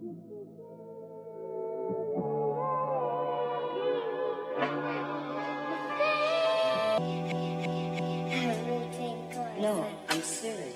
No, I'm serious.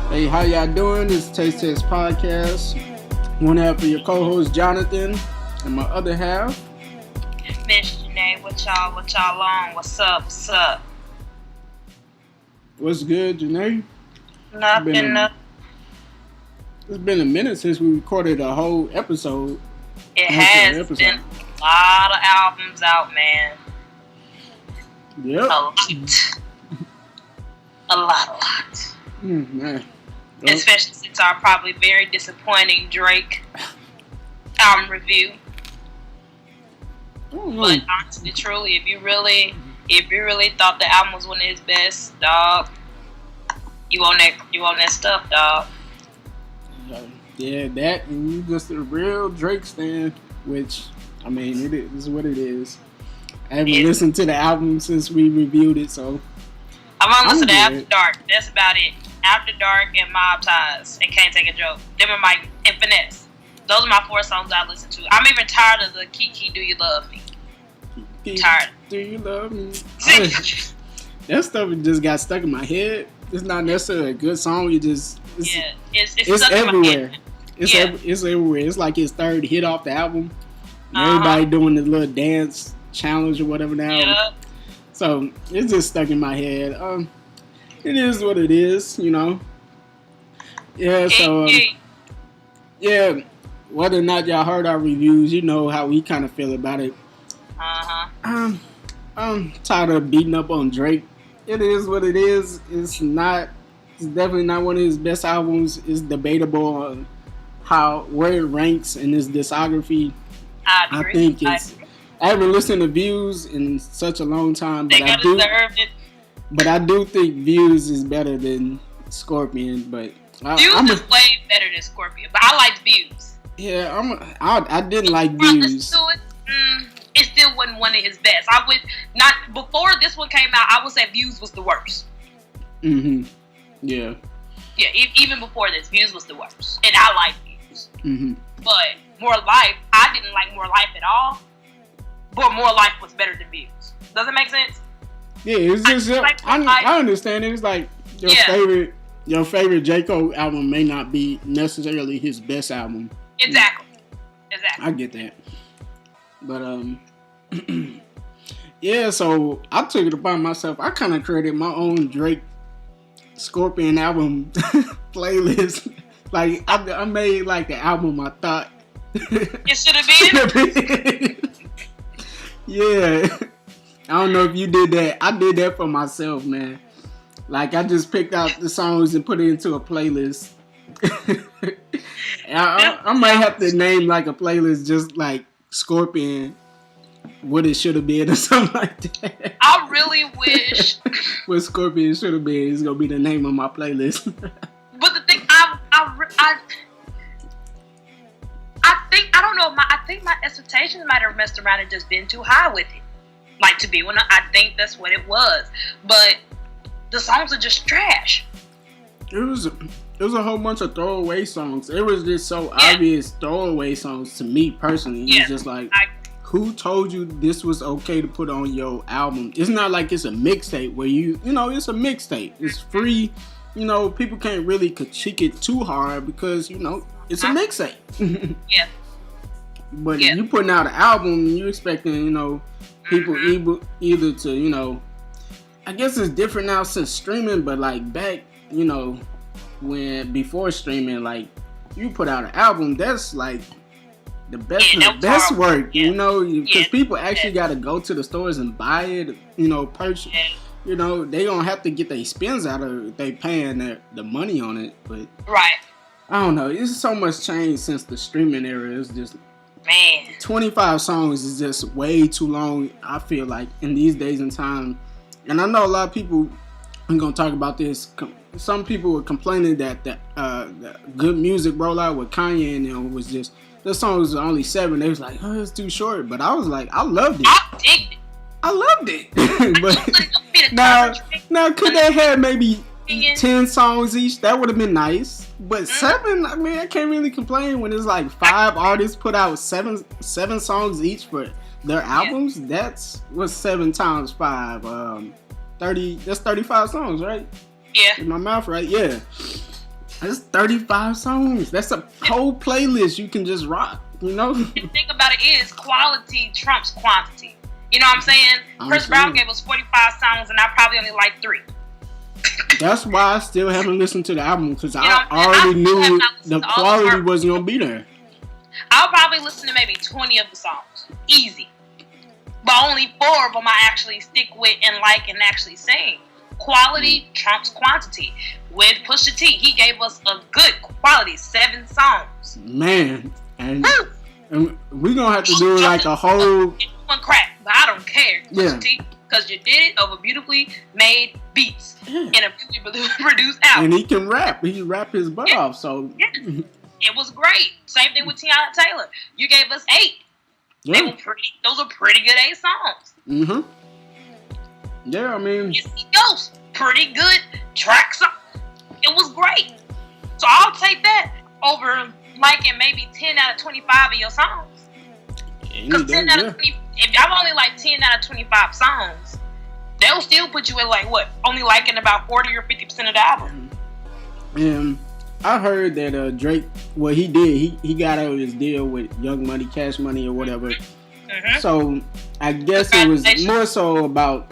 Hey, how y'all doing? This is Taste Test Podcast. One half of your co-host Jonathan, and my other half, Miss Jenae. What y'all on? What's up? What's good, Jenae? Nothing. It's been a minute since we recorded a whole episode. It has been a lot of albums out, man. Yep. A lot. Man. Especially since our probably very disappointing Drake album review. But honestly, truly, if you really thought the album was one of his best, dog, you on that stuff, dog. Yeah, that, and you just a real Drake stan, which, I mean, it is what it is. I haven't listened to the album since we reviewed it, so I'm gonna listen to After Dark. That's about it. After Dark and Mob Ties and Can't Take a Joke. Them and Mike and Finesse. Those are my 4 songs I listen to. I'm even tired of the Kiki Do You Love Me. Tired. Do you love me? That stuff just got stuck in my head. It's not necessarily a good song. It's everywhere. It's everywhere. It's like his 3rd hit off the album. Everybody doing the little dance challenge or whatever now. Yeah. So it's just stuck in my head. It is what it is, you know. Yeah, so yeah, whether or not y'all heard our reviews, you know how we kind of feel about it. I'm tired of beating up on Drake. It is what it is. It's definitely not one of his best albums. It's debatable on where it ranks in his discography. I agree. I haven't listened to Views in such a long time, but I do think Views is better than Scorpion. But Views is way better than Scorpion. But I like Views. Yeah, I didn't like Views. It still wasn't one of his best. I would not before this one came out. I would say Views was the worst. Mhm. Yeah. Yeah. Even before this, Views was the worst, and I like Views. Mhm. But More Life, I didn't like More Life at all. But More Life was better than Views. Does it make sense? Yeah, it's just I understand it. It's like your favorite J. Cole album may not be necessarily his best album. Exactly. I get that. But yeah, so I took it upon myself. I kind of created my own Drake Scorpion album playlist. Like I made like the album I thought it should have been. Yeah. I don't know if you did that. I did that for myself, man. Like I just picked out the songs and put it into a playlist. I might have to name like a playlist just like Scorpion, what it should have been or something like that. I really wish what Scorpion should have been is gonna be the name of my playlist. But the thing, I think my expectations might have messed around and just been too high with it. Like to be when I think that's what it was. But the songs are just trash. It was a whole bunch of throwaway songs. It was just so obvious throwaway songs to me personally. It's just like, who told you this was okay to put on your album? It's not like it's a mixtape where it's a mixtape. It's free. You know, people can't really critique it too hard because, it's a mixtape. Yeah. But if you putting out an album, you expecting, people either to, I guess it's different now since streaming, but like back, when before streaming, like you put out an album, that's like the best work, because people actually got to go to the stores and buy it, purchase. They don't have to get their spins out of it. They paying the money on it, but right. I don't know. It's so much change since the streaming era. It's just 25 songs is just way too long. I feel like in these days and time, and I know a lot of people I'm gonna talk about this. Some people were complaining that the good music rollout with Kanye and them was just the song was only 7. They was like, oh, it's too short. But I was like, I loved it. I digged it. I loved it. But now could they have maybe 10 songs each? That would have been nice. But 7, I mean, I can't really complain when it's like 5 artists put out seven songs each for their albums. Yeah. That's what's 7 times 5. 30. That's 35 songs, right? Yeah. In my mouth, right? Yeah. That's 35 songs. That's a whole playlist you can just rock. You know. The thing about it is quality trumps quantity. You know what I'm saying? Chris Brown gave us 45 songs, and I probably only like 3. That's why I still haven't listened to the album, because I already knew the quality wasn't gonna be there. I'll probably listen to maybe 20 of the songs, easy. But only 4 of them I actually stick with and like and actually sing. Quality trumps quantity. With Pusha T, he gave us a good quality 7 songs. Man, and we're gonna have to do like a whole one crack, but I don't care. Pusha T, because you did it over beautifully made beats in a beautifully produced album. And he can rap. He rap his butt off. So it was great. Same thing with Tiana Taylor. You gave us 8. Yeah. They were pretty. Those are pretty good 8 songs. Yeah, I mean, Ghost, pretty good track song. It was great. So I'll take that over liking maybe 10 out of 25 of your songs. Because 10 out of 20, if y'all only like 10 out of 25 songs, they'll still put you in like what? Only liking about 40 or 50% of the album. And I heard that Drake, what he did, he got out of his deal with Young Money, Cash Money, or whatever. So I guess it was more so about,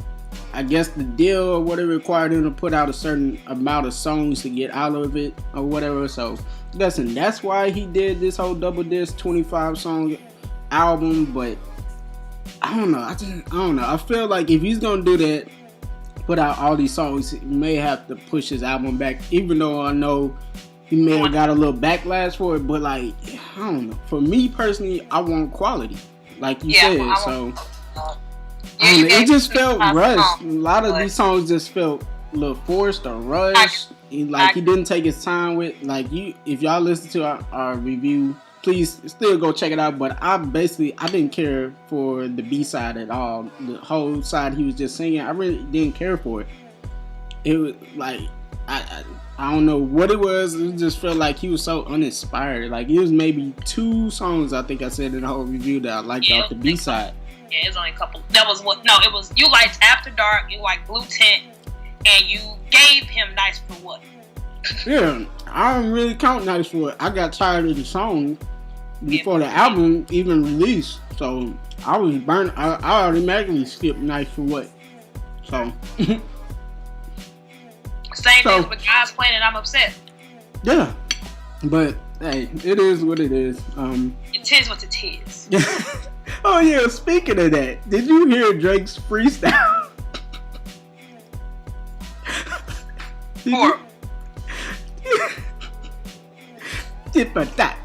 I guess the deal or whatever required him to put out a certain amount of songs to get out of it or whatever. So listen, that's why he did this whole double disc 25 song album. But I don't know. I don't know. I feel like if he's gonna do that, put out all these songs, he may have to push his album back. Even though I know he may have got a little backlash for it, but like, I don't know. For me personally, I want quality, like you said. So it just felt rushed. A lot of these songs just felt a little forced or rushed. Like he didn't take his time with. Like if y'all listen to our review, please still go check it out. But I didn't care for the B side at all. The whole side he was just singing, I really didn't care for it. It was like I don't know what it was. It just felt like he was so uninspired. Like it was maybe 2 songs I think I said in the whole review that I liked off the B side. Yeah, it was only a couple. That was what? No, it was you liked After Dark, you liked Blue Tint, and you gave him Nice for What? Yeah, I don't really count Nice for What. I got tired of the song before the album even released, so I was burnt. I automatically skipped Nice for What. So same thing with God's Plan and I'm Upset. Yeah, but hey, it is what it is. It is what it is. Oh yeah, speaking of that, did you hear Drake's freestyle? Tip of that.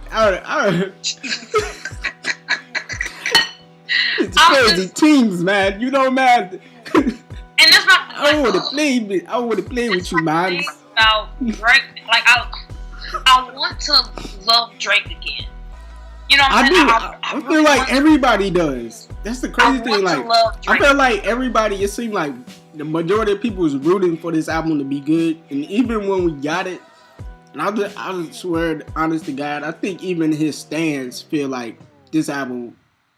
It's crazy teams, man. You know, man. And that's not. I would have played with you, man. About Drake, like I want to love Drake again. You know what I'm saying? I feel like everybody does. That's the crazy thing. Like, I feel like everybody, it seemed like the majority of people was rooting for this album to be good. And even when we got it, and I swear, honest to God, I think even his stans feel like this album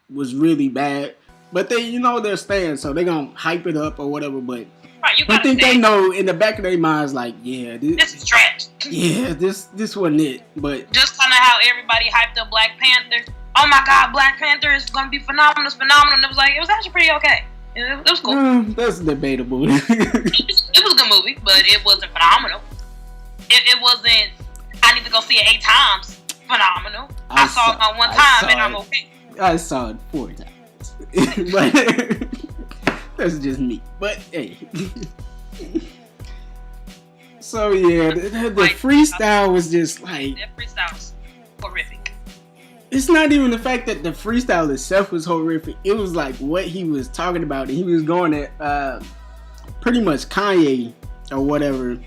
was really bad. But they, they're stans, so they're going to hype it up or whatever. But I think they know in the back of their minds, like, yeah, this is trash. Yeah, this wasn't it. But just kind of how everybody hyped up Black Panther. Oh my God, Black Panther is gonna be phenomenal. It's phenomenal. And it was actually pretty okay. It was cool. That's debatable. It was a good movie, but it wasn't phenomenal. It wasn't. I need to go see it 8 times. Phenomenal. I saw it on 1 time and I'm okay. I saw it 4 times. But that's just me. But hey. So yeah, the freestyle was just like. That freestyle was horrific. It's not even the fact that the freestyle itself was horrific. It was like what he was talking about. He was going at pretty much Kanye or whatever.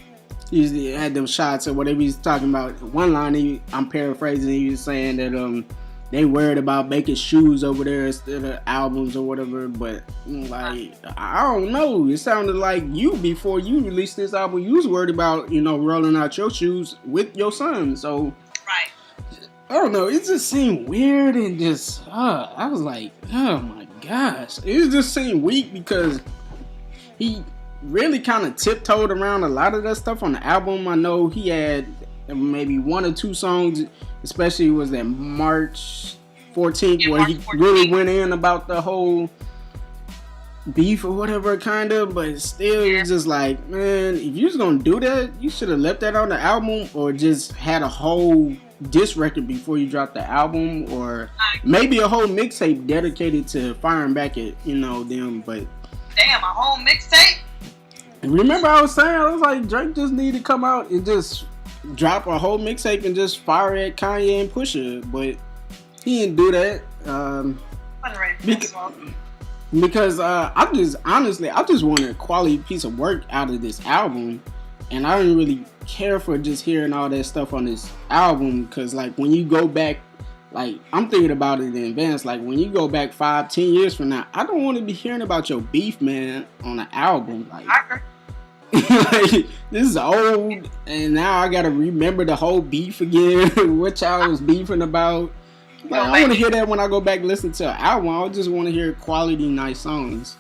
He had them shots or whatever he's talking about. One line, I'm paraphrasing, he was saying that they worried about making shoes over there instead of albums or whatever. But like, I don't know. It sounded like you, before you released this album, you was worried about, rolling out your shoes with your son. So right. I don't know. It just seemed weird and just I was like, oh my gosh. It just seemed weak because he really kind of tiptoed around a lot of that stuff on the album. I know he had maybe one or two songs, especially was that March 14th, where he really went in about the whole beef or whatever, kind of, but still, it's just like, man, if you was gonna do that, you should have left that on the album, or just had a whole diss record before you dropped the album, or maybe a whole mixtape dedicated to firing back at, them. But damn, a whole mixtape? Remember I was saying, I was like, Drake just need to come out and just drop a whole mixtape and just fire at Kanye and Pusha, but he didn't do that. Because I just wanted a quality piece of work out of this album, and I didn't really care for just hearing all that stuff on this album. Because like when you go back, like I'm thinking about it in advance, like when you go back 5-10 years from now, I don't want to be hearing about your beef, man, on an album. Like, like, this is old, and now I gotta remember the whole beef again. What y'all was beefing about. Like, I want to hear that when I go back and listen to an album. I just want to hear quality, nice songs.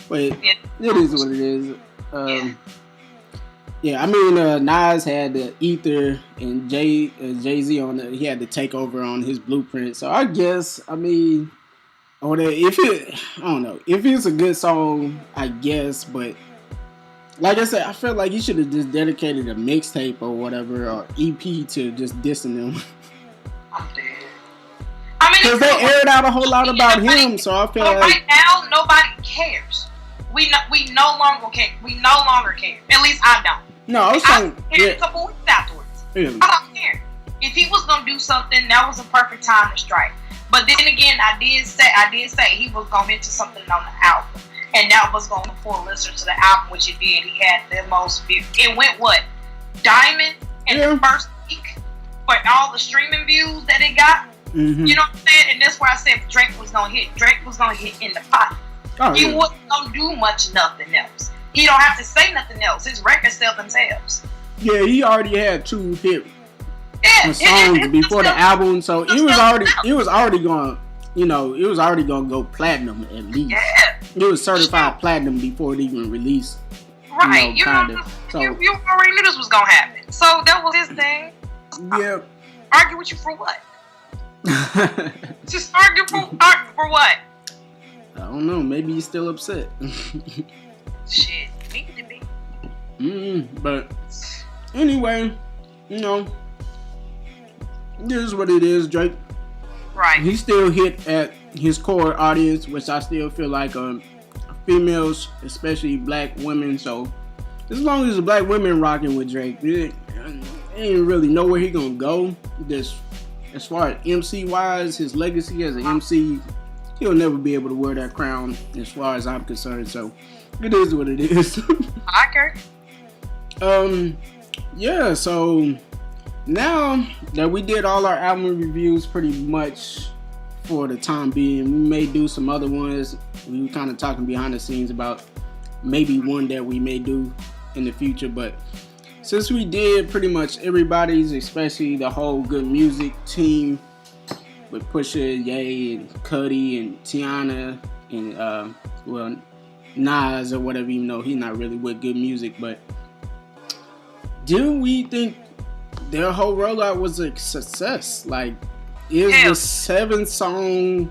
But it is what it is. I mean, Nas had the Ether, and Jay-Z on the, he had the Takeover on his Blueprint. So I guess, I mean, I don't know. If it's a good song, I guess, but like I said, I feel like you should have just dedicated a mixtape or whatever, or EP to just dissing them. I'm dead. I mean, because they aired out a whole lot about him, so I feel like right now nobody cares. We no longer care. We no longer care. At least I don't. No, I was saying a couple weeks afterwards. Yeah. I don't care. If he was gonna do something, that was a perfect time to strike. But then again, I did say he was gonna hit to something on the album, and that was gonna pull listeners to the album, which it did. He had the most views. It went Diamond in the first week for all the streaming views that it got. Mm-hmm. You know what I'm saying? And that's where I said Drake was gonna hit. Drake was gonna hit in the pocket. He wasn't gonna do nothing else. He don't have to say nothing else. His records sell themselves. Yeah, he already had 2 hit songs before the album, so it was already gonna go platinum at least. Yeah. It was certified platinum before it even released. Right. You already knew this was gonna happen. So that was his thing. Yeah. Argue with you for what? Just argue for what? I don't know. Maybe he's still upset. Shit, need to be. But anyway, this is what it is, Drake. Right. He still hit at his core audience, which I still feel like females, especially black women. So as long as the black women rocking with Drake, it ain't really know where he gonna go. Just as far as MC wise, his legacy as an MC, he'll never be able to wear that crown as far as I'm concerned. So it is what it is. Okay. Yeah, so now that we did all our album reviews pretty much for the time being, we may do some other ones. We were kind of talking behind the scenes about maybe one that we may do in the future, but since we did pretty much everybody's, especially the whole Good Music team with Pusha, Ye, and Cudi, and Tiana, and Nas or whatever, even though he's not really with Good Music, but do we think their whole rollout was a success? Like, is the 7-song,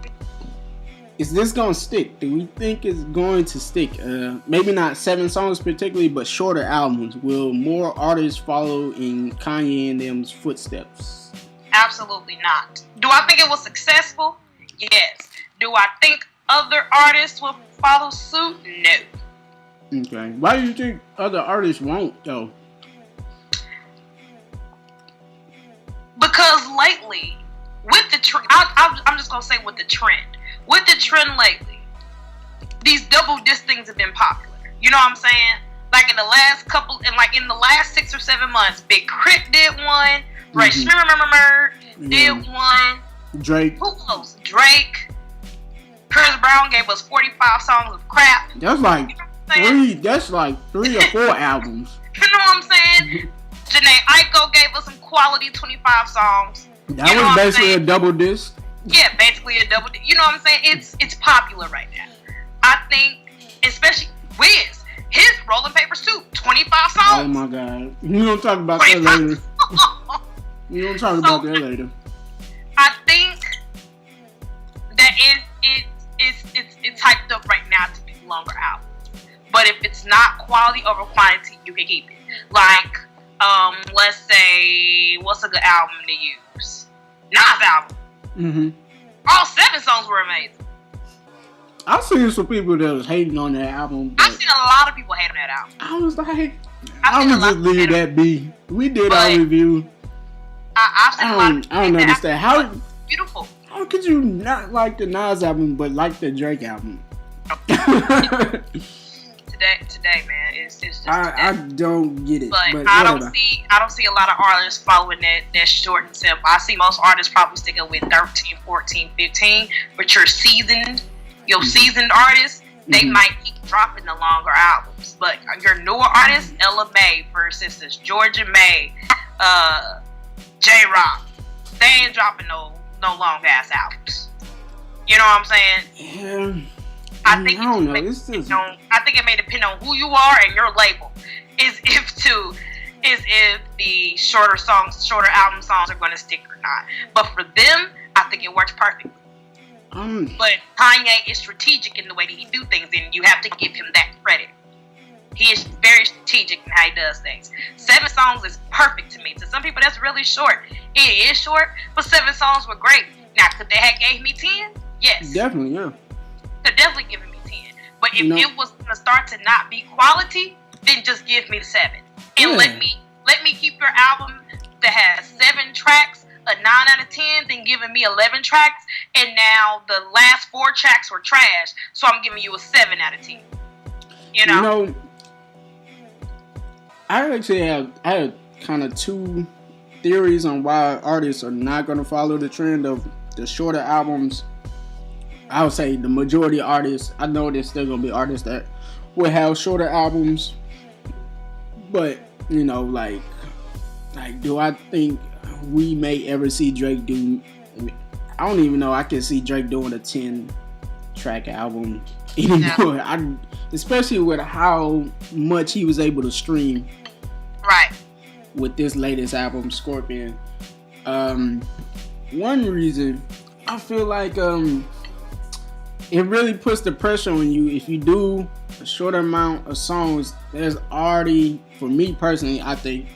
is this gonna stick? Do we think it's going to stick? Maybe not 7 songs particularly, but shorter albums. Will more artists follow in Kanye and them's footsteps? Absolutely not. Do I think it was successful? Yes. Do I think other artists will follow suit? No. Okay. Why do you think other artists won't, though? Because lately, with the trend, I'm just gonna say with the trend lately, these double disc things have been popular. You know what I'm saying? Like in the last 6 or 7 months, Big Crit did one. Ray Schmimmer did one. Drake. Who else? Drake. Chris Brown gave us 45 songs of crap. That's like three. That's like 3 or 4 albums. You know what I'm saying? Jenae Aiko gave us some quality 25 songs. That was basically a double disc. Yeah, basically a double disc. You know what I'm saying? It's popular right now. I think, especially Wiz, his Rolling Papers too, 25 songs. Oh my God, you don't talk about that later. You don't talk about that later. I think that it's hyped up right now to be longer albums. But if it's not quality over quantity, you can keep it. Like, let's say, what's a good album to use? Nas album. All 7 songs were amazing. I've seen some people that was hating on that album. I've seen a lot of people hate on that album. I was like, I'm gonna just leave that be. We did our review. I've seen a lot of people. I don't understand how beautiful. How could you not like the Nas album but like the Drake album? Today, man, it's just I don't get it. But I don't see a lot of artists following that short and simple. I see most artists probably sticking with 13, 14, 15. But your seasoned artists, they might keep dropping the longer albums. But your newer artists, Ella Mai, for instance, Georgia May, J-Rock, they ain't dropping no long ass albums. You know what I'm saying? Yeah. I think I don't know. I think it may depend on who you are and your label. Is if the shorter album songs are going to stick or not. But for them, I think it works perfectly. But Kanye is strategic in the way that he do things, and you have to give him that credit. He is very strategic in how he does things. 7 songs is perfect to me. To some people, that's really short. It is short, but 7 songs were great. Now, could they have gave me 10? Yes. Definitely, yeah. They're definitely giving me 10. But if it was going to start to not be quality, then just give me the 7. And let me keep your album that has 7 tracks, a 9 out of 10, then giving me 11 tracks, and now the last 4 tracks were trash, so I'm giving you a 7 out of 10. You know I actually have kind of 2 theories on why artists are not going to follow the trend of the shorter albums. I would say the majority of artists, I know there's still going to be artists that will have shorter albums, but, like do I think we may ever see Drake do, I don't even know, I can see Drake doing a 10-track album anymore. Especially with how much he was able to stream. Right. With this latest album, Scorpion. One reason, I feel like it really puts the pressure on you. If you do a short amount of songs, there's already, for me personally, I think,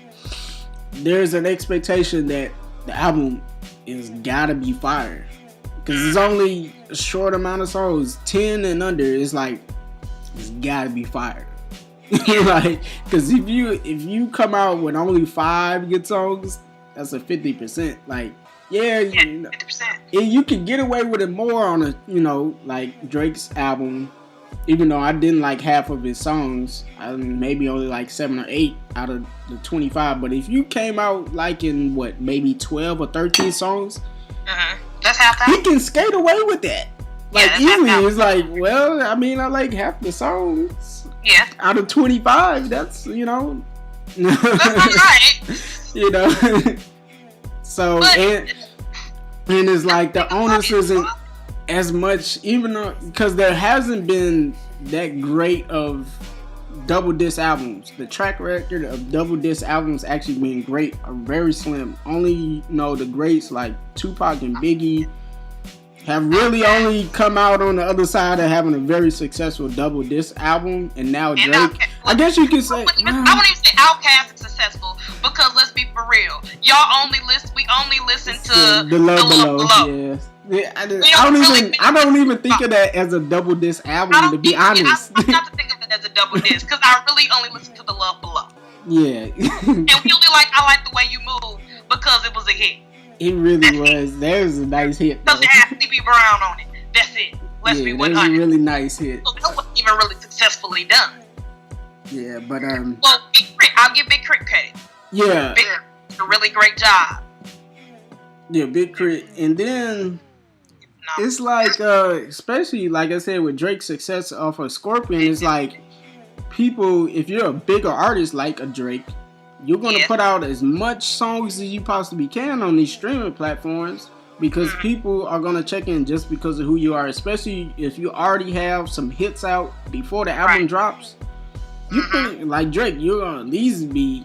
there's an expectation that the album is gotta be fire. Because it's only a short amount of songs, 10 and under, it's like, it's gotta be fire. Like, because if you come out with only 5 good songs, that's a 50%. Like, yeah, 50%. You can get away with it more on a, like Drake's album. Even though I didn't like half of his songs, maybe only like 7 or 8 out of the 25. But if you came out liking maybe 12 or 13 songs, that's half that. He can skate away with that. Like, easily. It's like, well, I mean, I like half the songs. Yeah. Out of 25, that's, That's not right. So, and it's like the onus isn't as much, even though, because there hasn't been that great of double disc albums. The track record of double disc albums actually being great are very slim. Only, the greats like Tupac and Biggie have really only come out on the other side of having a very successful double disc album, and now Drake. I guess you could say. I wouldn't even say Outkast is successful, because let's be for real. We only listen to the Love Below. Yeah. I don't even think of that as a double disc album, to be honest. I'm not to think of it as a double disc, because I really only listen to the Love Below. Yeah. And we only I Like the Way You Move because it was a hit. It really was. There's a nice hit. Because it has Stevie Brown on it. That's it. Let's be 100. That's a really nice hit. So that wasn't even really successfully done. Yeah, but Well, I'll give Big Crit credit. Yeah. Big did a really great job. Yeah, Big Crit, and then it's like, especially like I said with Drake's success off of Scorpion, it's like people, if you're a bigger artist like a Drake, you're gonna put out as much songs as you possibly can on these streaming platforms because people are gonna check in just because of who you are, especially if you already have some hits out before the album drops. You put like Drake, you're gonna at least be,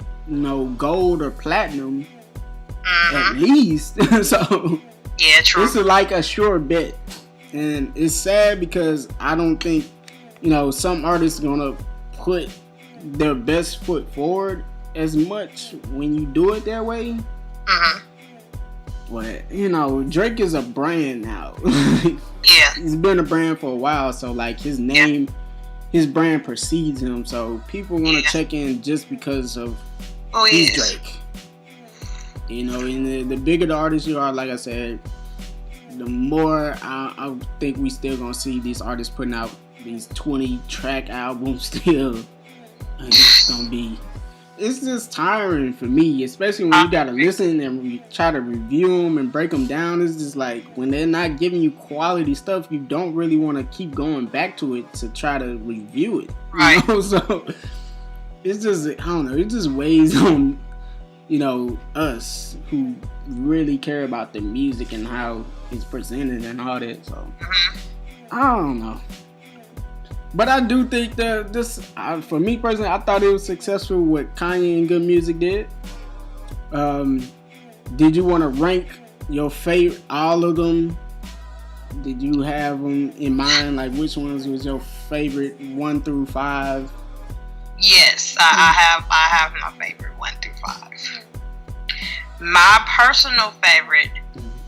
gold or platinum at least. So yeah, true. This is like a sure bet, and it's sad because I don't think some artists are gonna put their best foot forward as much when you do it that way. But Drake is a brand now. Yeah, he's been a brand for a while, so like his name, his brand precedes him. So people want to check in just because of he's Drake. And the bigger the artist you are, like I said, the more I think we still gonna see these artists putting out these 20-track albums still. And it's just tiring for me, especially when you gotta listen and try to review them and break them down. It's just like when they're not giving you quality stuff, you don't really want to keep going back to it to try to review it. Right. So it's just, I don't know, it just weighs on us who really care about the music and how it's presented and all that. So I don't know, but I do think that this, for me personally, I thought it was successful what Kanye and Good Music did. Did you want to rank your favorite, all of them? Did you have them in mind, like which ones was your favorite 1 through 5? Yes, I have my favorite 1 through 5. My personal favorite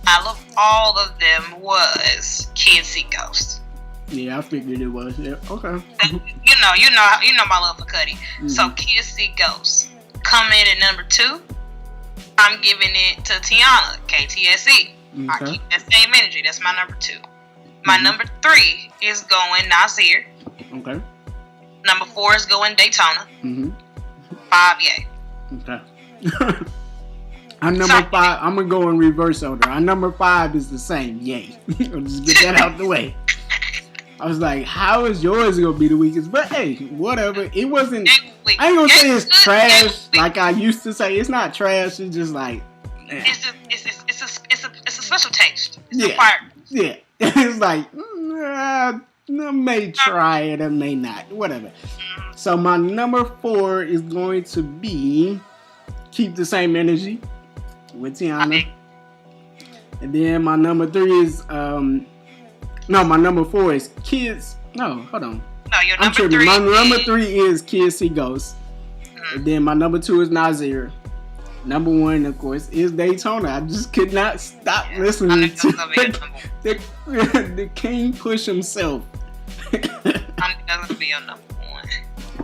out of all of them was Kids See Ghosts. Yeah, I figured it was. Yeah, okay. You know my love for Cudi. So Kids See Ghosts coming in at number 2. I'm giving it to Tiana, KTSE. Okay. I keep that same energy. That's my number 2. My number 3 is going Nasir. Okay. Number 4 is going Daytona. 5 Ye. Okay. Our number 5, I'm gonna go in reverse order. Our number 5 is the same. Yay. I'll just get that out the way. I was like, how is yours gonna be the weakest? But hey, whatever. It wasn't, I ain't gonna say it's trash like I used to say. It's not trash. It's just like, it's a special taste. It's acquired. Yeah. It's like, I may try it, I may not. Whatever. So my number 4 is going to be Keep the Same Energy with Tiana. And then my number 3 is my number 4 is Kids. No, hold on. No, your number 3. My number 3 is Kids See Ghosts. And then my number 2 is Nasir. Number 1, of course, is Daytona. I just could not stop listening to the king push himself. I'm gonna be your number 1.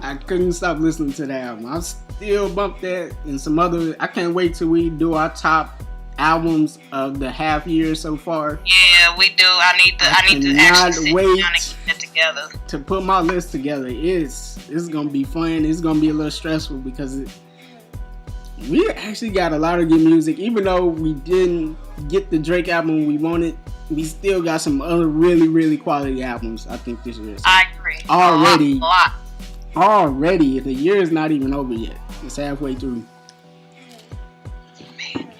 I couldn't stop listening to that album. I still bump that and some other. I can't wait till we do our top albums of the half year so far. Yeah, we do. I need to actually sit down and get it together. To put my list together. It's gonna be fun. It's gonna be a little stressful because we actually got a lot of good music. Even though we didn't get the Drake album we wanted, we still got some other really, really quality albums, I think, this year. So I agree. Already. A lot. Already. The year is not even over yet. It's halfway through. Man.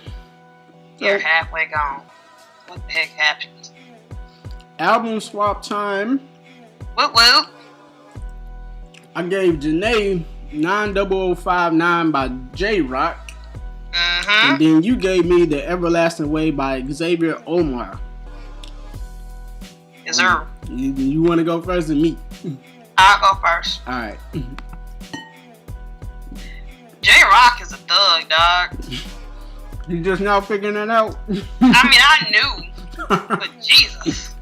You're halfway gone. What the heck happened? Album swap time. Woo. I gave Jenae 90059 by J-Rock. And then you gave me The Everlasting Way by Xavier Omar. Yes, sir. You want to go first or me? I'll go first. Alright. J-Rock is a thug, dog. You just now figuring it out? I mean, I knew. But Jesus.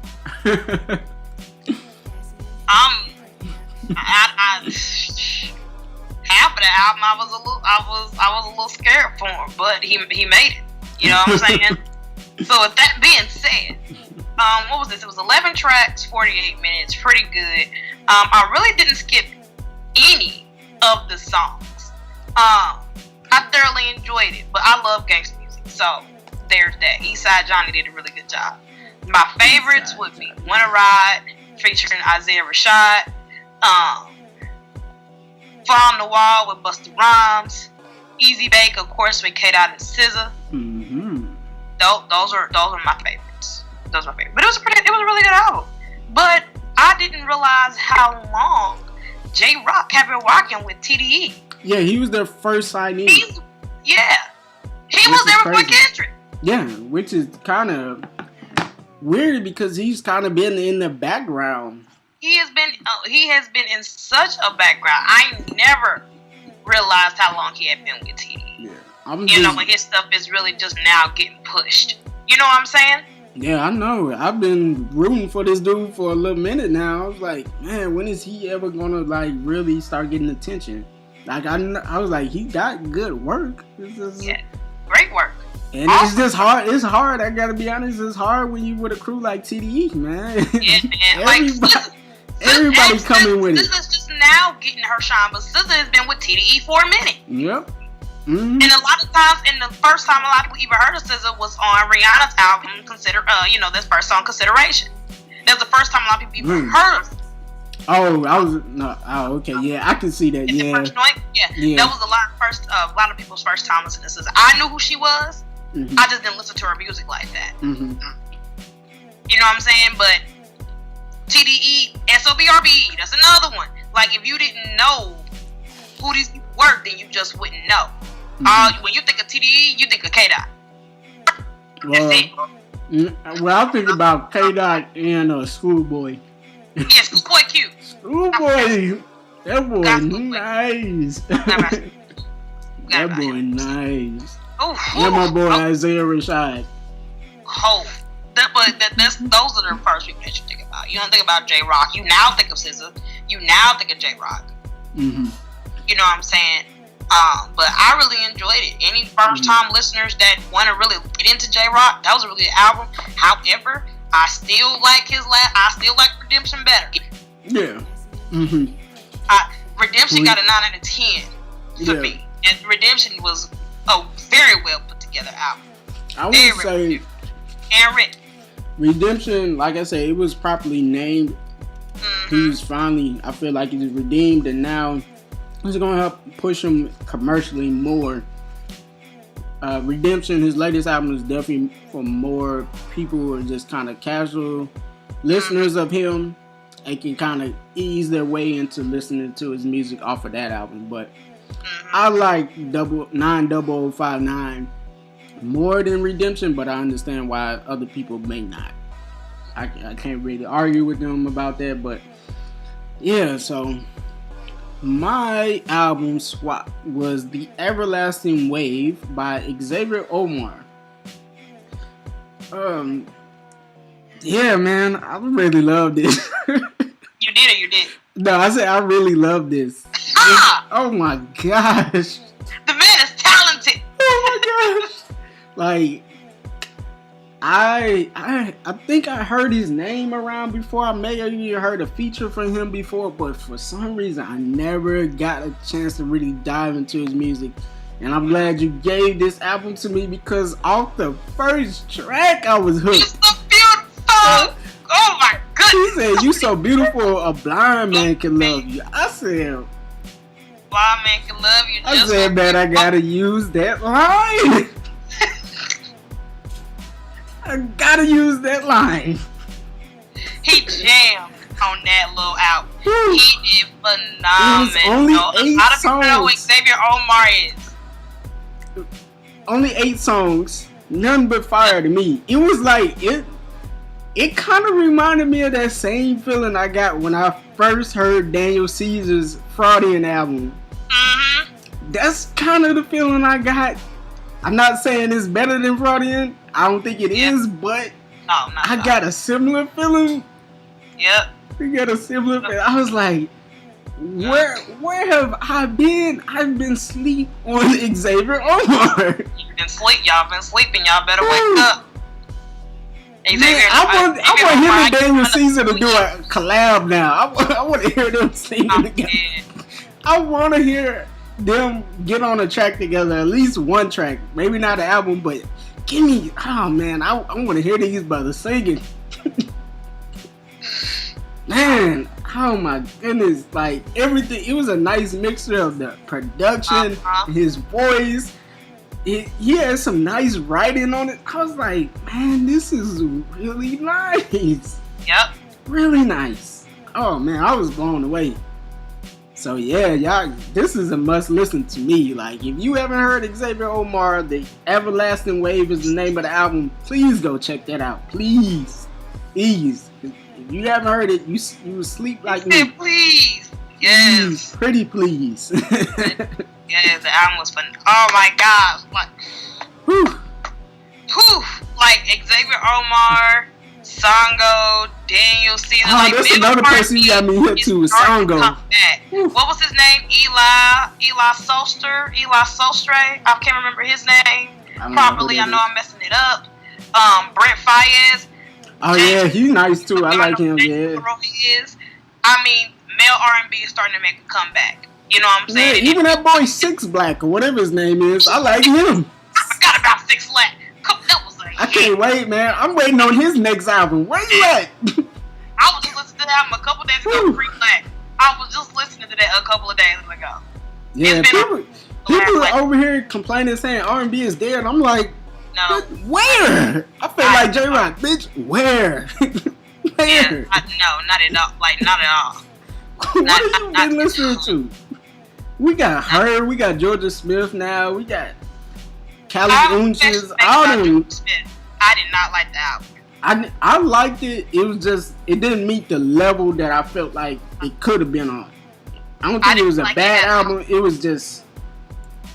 Half of the album I was a little scared for him, but he made it. You know what I'm saying? So with that being said, what was this? It was 11 tracks, 48 minutes, pretty good. I really didn't skip any of the songs. I thoroughly enjoyed it, but I love gangsta music, so there's that. Eastside Johnny did a really good job. My favorites would be Wanna Ride featuring Isaiah Rashad, Fly on the Wall with Busta Rhymes, Easy Bake, of course, with K-Dot and SZA. Mm-hmm. Those are my favorites. Those are my favorites. But it was a really good album. But I didn't realize how long J Rock had been rocking with TDE. Yeah, he was their first signee. He was there before Kendrick. Yeah, which is kind of weird because he's kind of been in the background. He has been in such a background. I never realized how long he had been with TDE. Yeah, when his stuff is really just now getting pushed. You know what I'm saying? Yeah, I know. I've been rooting for this dude for a little minute now. I was like, man, when is he ever gonna like really start getting attention? Like I was like, he got good work. Yeah, great work. And it's just hard. It's hard. I gotta be honest. It's hard when you with a crew like TDE, man. Yeah, man. Everybody's coming with it. SZA's just now getting her shine, but SZA has been with TDE for a minute. Yep. Mm-hmm. And a lot of times, and the first time a lot of people even heard of SZA was on Rihanna's album, this first song, Consideration. That was the first time a lot of people even heard of it. Okay, yeah, I can see that. The first joint, that was a lot of people's first time listening to SZA. I knew who she was. Mm-hmm. I just didn't listen to her music like that. Mm-hmm. You know what I'm saying? But TDE, SOBRB, that's another one. Like, if you didn't know who these people were, then you just wouldn't know. Mm-hmm. When you think of TDE, you think of K-Dot. That's it. Well, I think about K-Dot and Schoolboy. Yeah, Schoolboy cute. Schoolboy, that boy nice. That boy nice. And my boy Isaiah Rashad. Those are the first people that you think about. You don't think about J Rock. You now think of SZA. You now think of J Rock. Mm-hmm. You know what I'm saying? But I really enjoyed it. Any first time listeners that want to really get into J Rock, that was a really good album. However, I still like I still like Redemption better. Yeah. Mm-hmm. Redemption got a 9 out of 10 for me. And Redemption was a very well put together album. I would say and written. Redemption, like I said, it was properly named. Mm-hmm. He's finally, I feel like he's redeemed, and now it's going to help push him commercially more. Redemption, his latest album, is definitely for more people who are just kind of casual listeners of him. They can kind of ease their way into listening to his music off of that album. But I like 90059 more than Redemption, but I understand why other people may not. I can't really argue with them about that, but yeah, so my album swap was The Everlasting Wave by Xavier Omar. Yeah, man, I really loved it. You did or you did? No, I said I really love this. Oh my gosh. The man is talented. Oh my gosh. Like, I think I heard his name around before. I may have even heard a feature from him before, but for some reason I never got a chance to really dive into his music. And I'm glad you gave this album to me because off the first track I was hooked. You're so beautiful. Oh my goodness. He said, "You so beautiful, a blind man can love you." I said, "Blind man can love you." I said, "Man, I gotta use that line." I gotta use that line. He jammed on that little album. He did phenomenal. It was only 8 a lot of people know who songs. Xavier Omar is. Only 8 songs, none but fire to me. It was like it kind of reminded me of that same feeling I got when I first heard Daniel Caesar's Fraudian album. Mm-hmm. That's kind of the feeling I got. I'm not saying it's better than Fraudian. I don't think it is, but I got a similar feeling. Yep. We got a similar feeling. I was like, where have I been? I've been asleep on Xavier Omar. You've been sleep. Y'all been sleeping. Y'all better wake up. Xavier, I want him and Daniel Caesar to do a collab now. I want to hear them singing together. I want to hear them get on a track together, at least one track. Maybe not an album, but give me. Oh man, I want to hear these brothers singing. Man, oh my goodness, like everything. It was a nice mixture of the production, his voice. He had some nice writing on it. I was like, man, this is really nice. Yep. Really nice. Oh man, I was blown away. So yeah, y'all, this is a must listen to me. Like, if you haven't heard Xavier Omar, The Everlasting Wave is the name of the album. Please go check that out. Please. Please. If you haven't heard it, you sleep like me. Please. Yes. Pretty please. Yes, the album was fun. Oh my gosh. Like, Whew. Like Xavier Omar, Sango, Daniel Caesar. Like, that's another person you got me hit to with Sango. What was his name? Eli Solster? Eli Solstre? I can't remember his name properly. I know I'm messing it up. Brent Fayez. Oh yeah, he's nice too. I like him. Yeah. I mean, male R&B is starting to make a comeback. You know what I'm saying? Yeah, even that boy Six Black or whatever his name is, I like him. I forgot about Six Black. That was I can't wait, man. I'm waiting on his next album. Where you at? I was just listening to that album a couple days ago. Free Black. I was just listening to that a couple of days ago. Yeah, people over here complaining saying R&B is dead. I'm like, no. Where? I feel like J-Rock, bitch. Where? Where? Yeah, no, not at all. Like, not at all. What have you been listening to? We got her. We got Georgia Smith now. We got Cali Unches. I did not like the album. I liked it. It was just, it didn't meet the level that I felt like it could have been on. I don't think it was a bad album. It was just,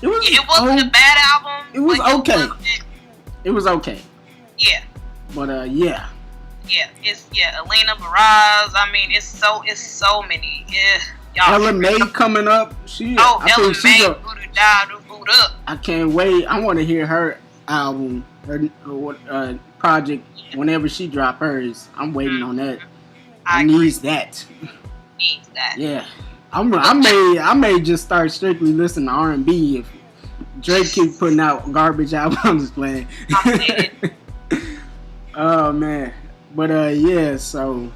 it wasn't a bad album. It was okay. It was okay. Yeah. But yeah. Yeah, Alina Baraz. I mean, it's so many. Yeah. Ella May coming up. Ella May, Boot Up. I can't wait. I want to hear her album, her project, whenever she drop hers. I'm waiting on that. I needs that. Yeah. I may just start strictly listening to R&B if Drake keep putting out garbage albums. Playing. Oh man. But yeah, so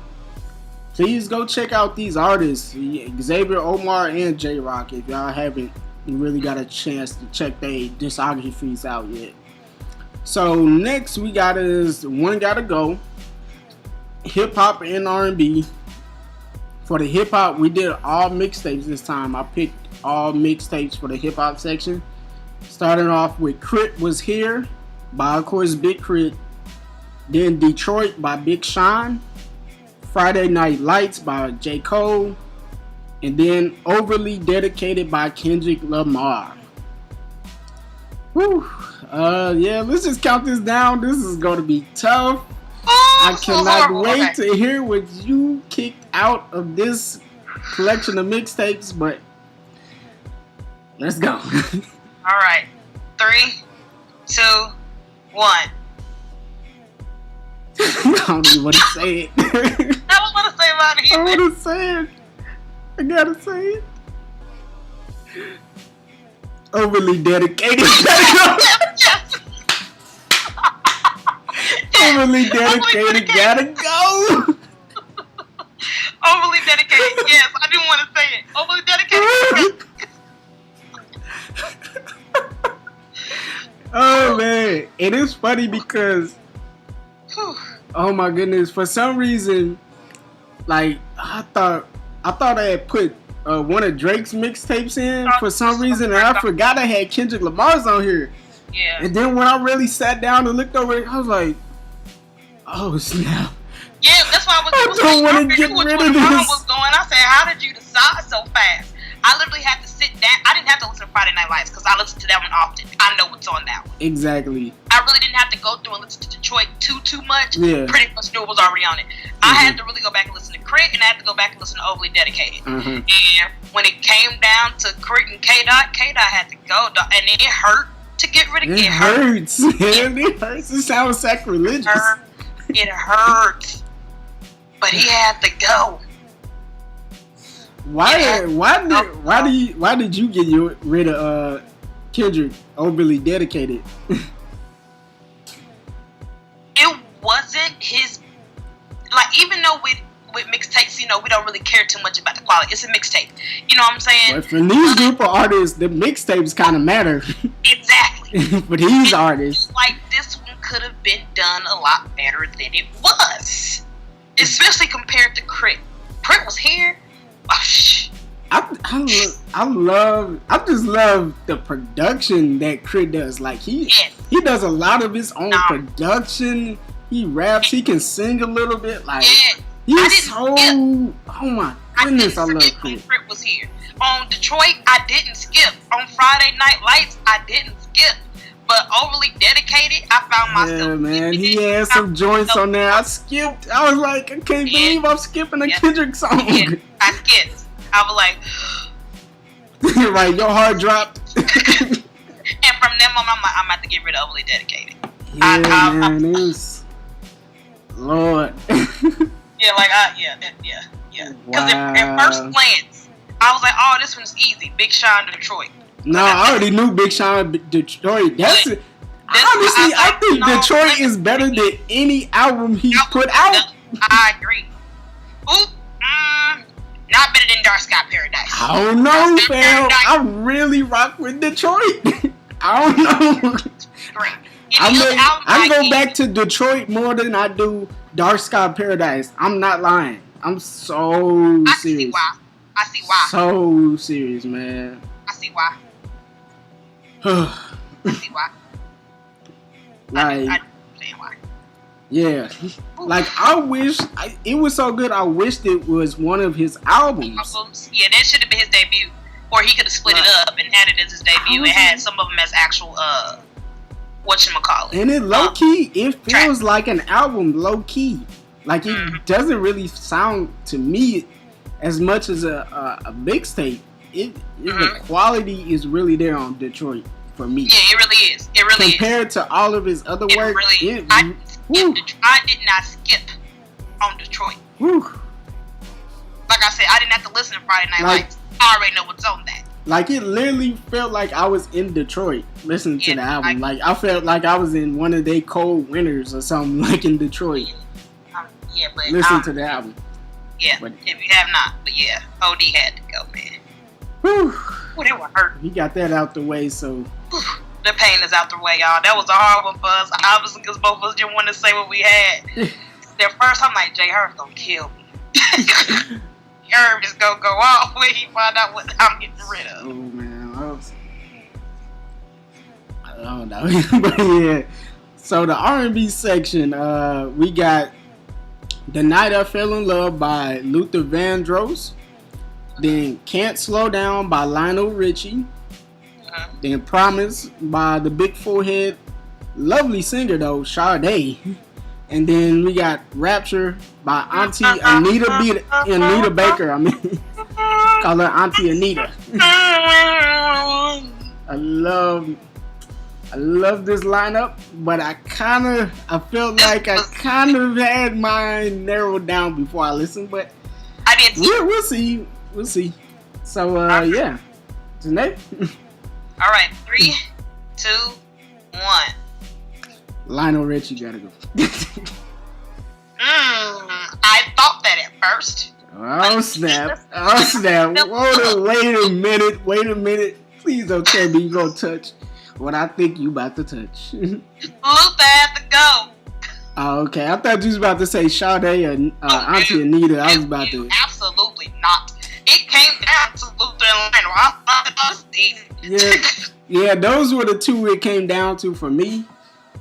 please go check out these artists, Xavier Omar and J-Rock. If y'all haven't really got a chance to check their discographies out yet. So next we got is One Gotta Go, Hip-Hop and R&B. For the hip-hop, we did all mixtapes this time. I picked all mixtapes for the hip-hop section. Starting off with Crit Was Here by, of course, Big Crit. Then Detroit by Big Sean. Friday Night Lights by J. Cole. And then Overly Dedicated by Kendrick Lamar. Whew. Yeah, let's just count this down. This is going to be tough. I cannot wait to hear what you kicked out of this collection of mixtapes, but let's go. All right. 3, 2, 1. I don't even want to say it. I don't want to say about it. I want to say it. I gotta say it. Overly Dedicated. Overly Dedicated gotta go. Overly Dedicated, yes. I didn't want to say it. Overly Dedicated. Oh man, it is funny because, oh my goodness, for some reason, like I thought I had put one of Drake's mixtapes in for some reason, and I forgot I had Kendrick Lamar's on here. Yeah. And then when I really sat down and looked over it, I was like, oh snap. Yeah, that's why I don't want to get rid of this. Was going. I said, how did you decide so fast? I literally had to sit down. I didn't have to listen to Friday Night Lights because I listen to that one often. I know what's on that one. Exactly. I really didn't have to go through and listen to Detroit too much. Yeah. Pretty much knew it was already on it. I had to really go back and listen to Crit, and I had to go back and listen to Overly Dedicated. And when it came down to Crit and K-Dot had to go, and it hurt to get rid of it. It hurts. It hurts. It sounds sacrilegious. It hurts. But he had to go. Why did you get rid of Kendrick? Overly dedicated. It wasn't his. Like, even though with mixtapes, we don't really care too much about the quality. It's a mixtape. You know what I'm saying? But for these group of artists, the mixtapes kind of matter. Exactly. For these artists, like, this one could have been done a lot better than it was, especially compared to Crit. Crit was here. Oh, shh. I just love the production that Crit does. Like, he does a lot of his own production. He raps. He can sing a little bit. Like, he's so. Oh my goodness, I love Crit. Crit was here. On Detroit, I didn't skip. On Friday Night Lights, I didn't skip. But Overly Dedicated, I found myself. Yeah, man. He had some joints on there. I skipped. I was like, I can't believe I'm skipping a Kendrick song. Yeah, I skipped. I was like, right, your heart dropped. And from then on, I'm about to get rid of Overly Dedicated. Yeah, man, it was Lord. Yeah, like Because at first glance, I was like, oh, this one's easy. Big Sean Detroit. No, I already knew Big Sean Detroit. Honestly, I think Detroit is better than any album he's put out. I agree. Not better than Dark Sky Paradise. I don't know, fam. I really rock with Detroit. I don't know. Great. I go back to Detroit more than I do Dark Sky Paradise. I'm not lying. I'm so serious. I see why. So serious, man. I see why. I see why. Like, I understand why. Yeah. Like, I wish it was so good. I wished it was one of his albums. Yeah, that should have been his debut, or he could have split it up and had it as his debut and had some of them as actual whatchamacallit. And it low key, it feels like an album low key. Like, it doesn't really sound to me as much as a mixtape. The quality is really there on Detroit for me. Yeah, it really is. It really compared to all of his other work. Really I did not skip on Detroit. Whew. Like I said, I didn't have to listen to Friday Night Lights. I already know what's on that. Like, it literally felt like I was in Detroit listening to the album. Like, I felt like I was in one of their cold winters or something, like in Detroit. But listen to the album. Yeah, but if you have not, but yeah, OD had to go, man. Whew. Ooh, they were hurt. He got that out the way, so. The pain is out the way, y'all. That was a hard one for us, obviously, because both of us didn't want to say what we had. At first, I'm like, Jay Herb gonna kill me. Herb is gonna go off when he find out what I'm getting rid of. Oh man, I don't know, but yeah. So the R&B section, we got "The Night I Fell in Love" by Luther Vandross. Then "Can't Slow Down" by Lionel Richie. Then "Promise" by the Big Forehead, lovely singer though, Sade. And then we got "Rapture" by Auntie Anita Baker. Call her Auntie Anita. I love this lineup, but I felt like I kind of had mine narrowed down before I listened, but I did. We'll see. So yeah, Jenae. All right, 3, 2, 1. Lionel Richie gotta go. I thought that at first. Oh snap! Wait a minute! Please don't tell me you gonna touch what I think you about to touch. Luther had to go. Oh, okay. I thought you was about to say Sade or Auntie Anita. I was about to. Absolutely not. It came down to Luther and Lionel. I thought it was easy. Yeah, those were the two it came down to for me.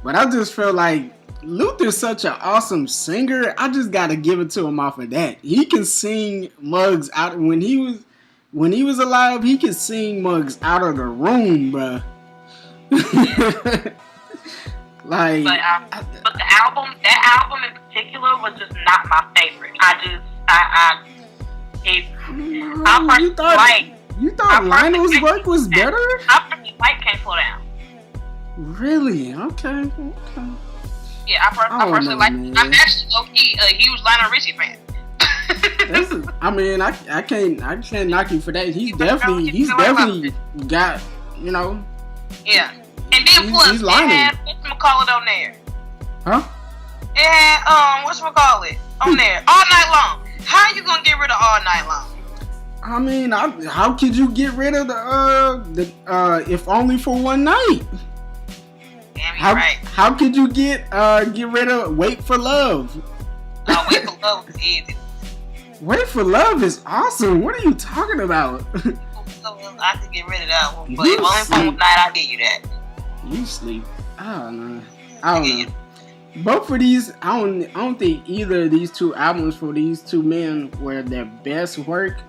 But I just felt like Luther's such an awesome singer. I just gotta give it to him off of that. He can sing Muggs out when he was alive. He could sing Muggs out of the room, bruh. Like, but that album in particular was just not my favorite. You thought Lionel's work was better? I personally like Can't Slow Down. Really? Okay. Yeah, I personally like. I'm actually low-key a huge Lionel Richie fan. I mean, I can't knock you for that. He's definitely got, you know. Yeah, and then plus he's it lining. had whatchamacallit on there. Huh? It had whatchamacallit on there all night long. How you gonna get rid of all night long? I mean, how could you get rid of the if only for one night? Damn, you're right. How could you get rid of Wait for Love? Wait for Love was easy. Wait for Love is awesome. What are you talking about? I could get rid of that one, but if only for one night, I'll get you that. You sleep. I don't know. Both of these, I don't think either of these two albums for these two men were their best work.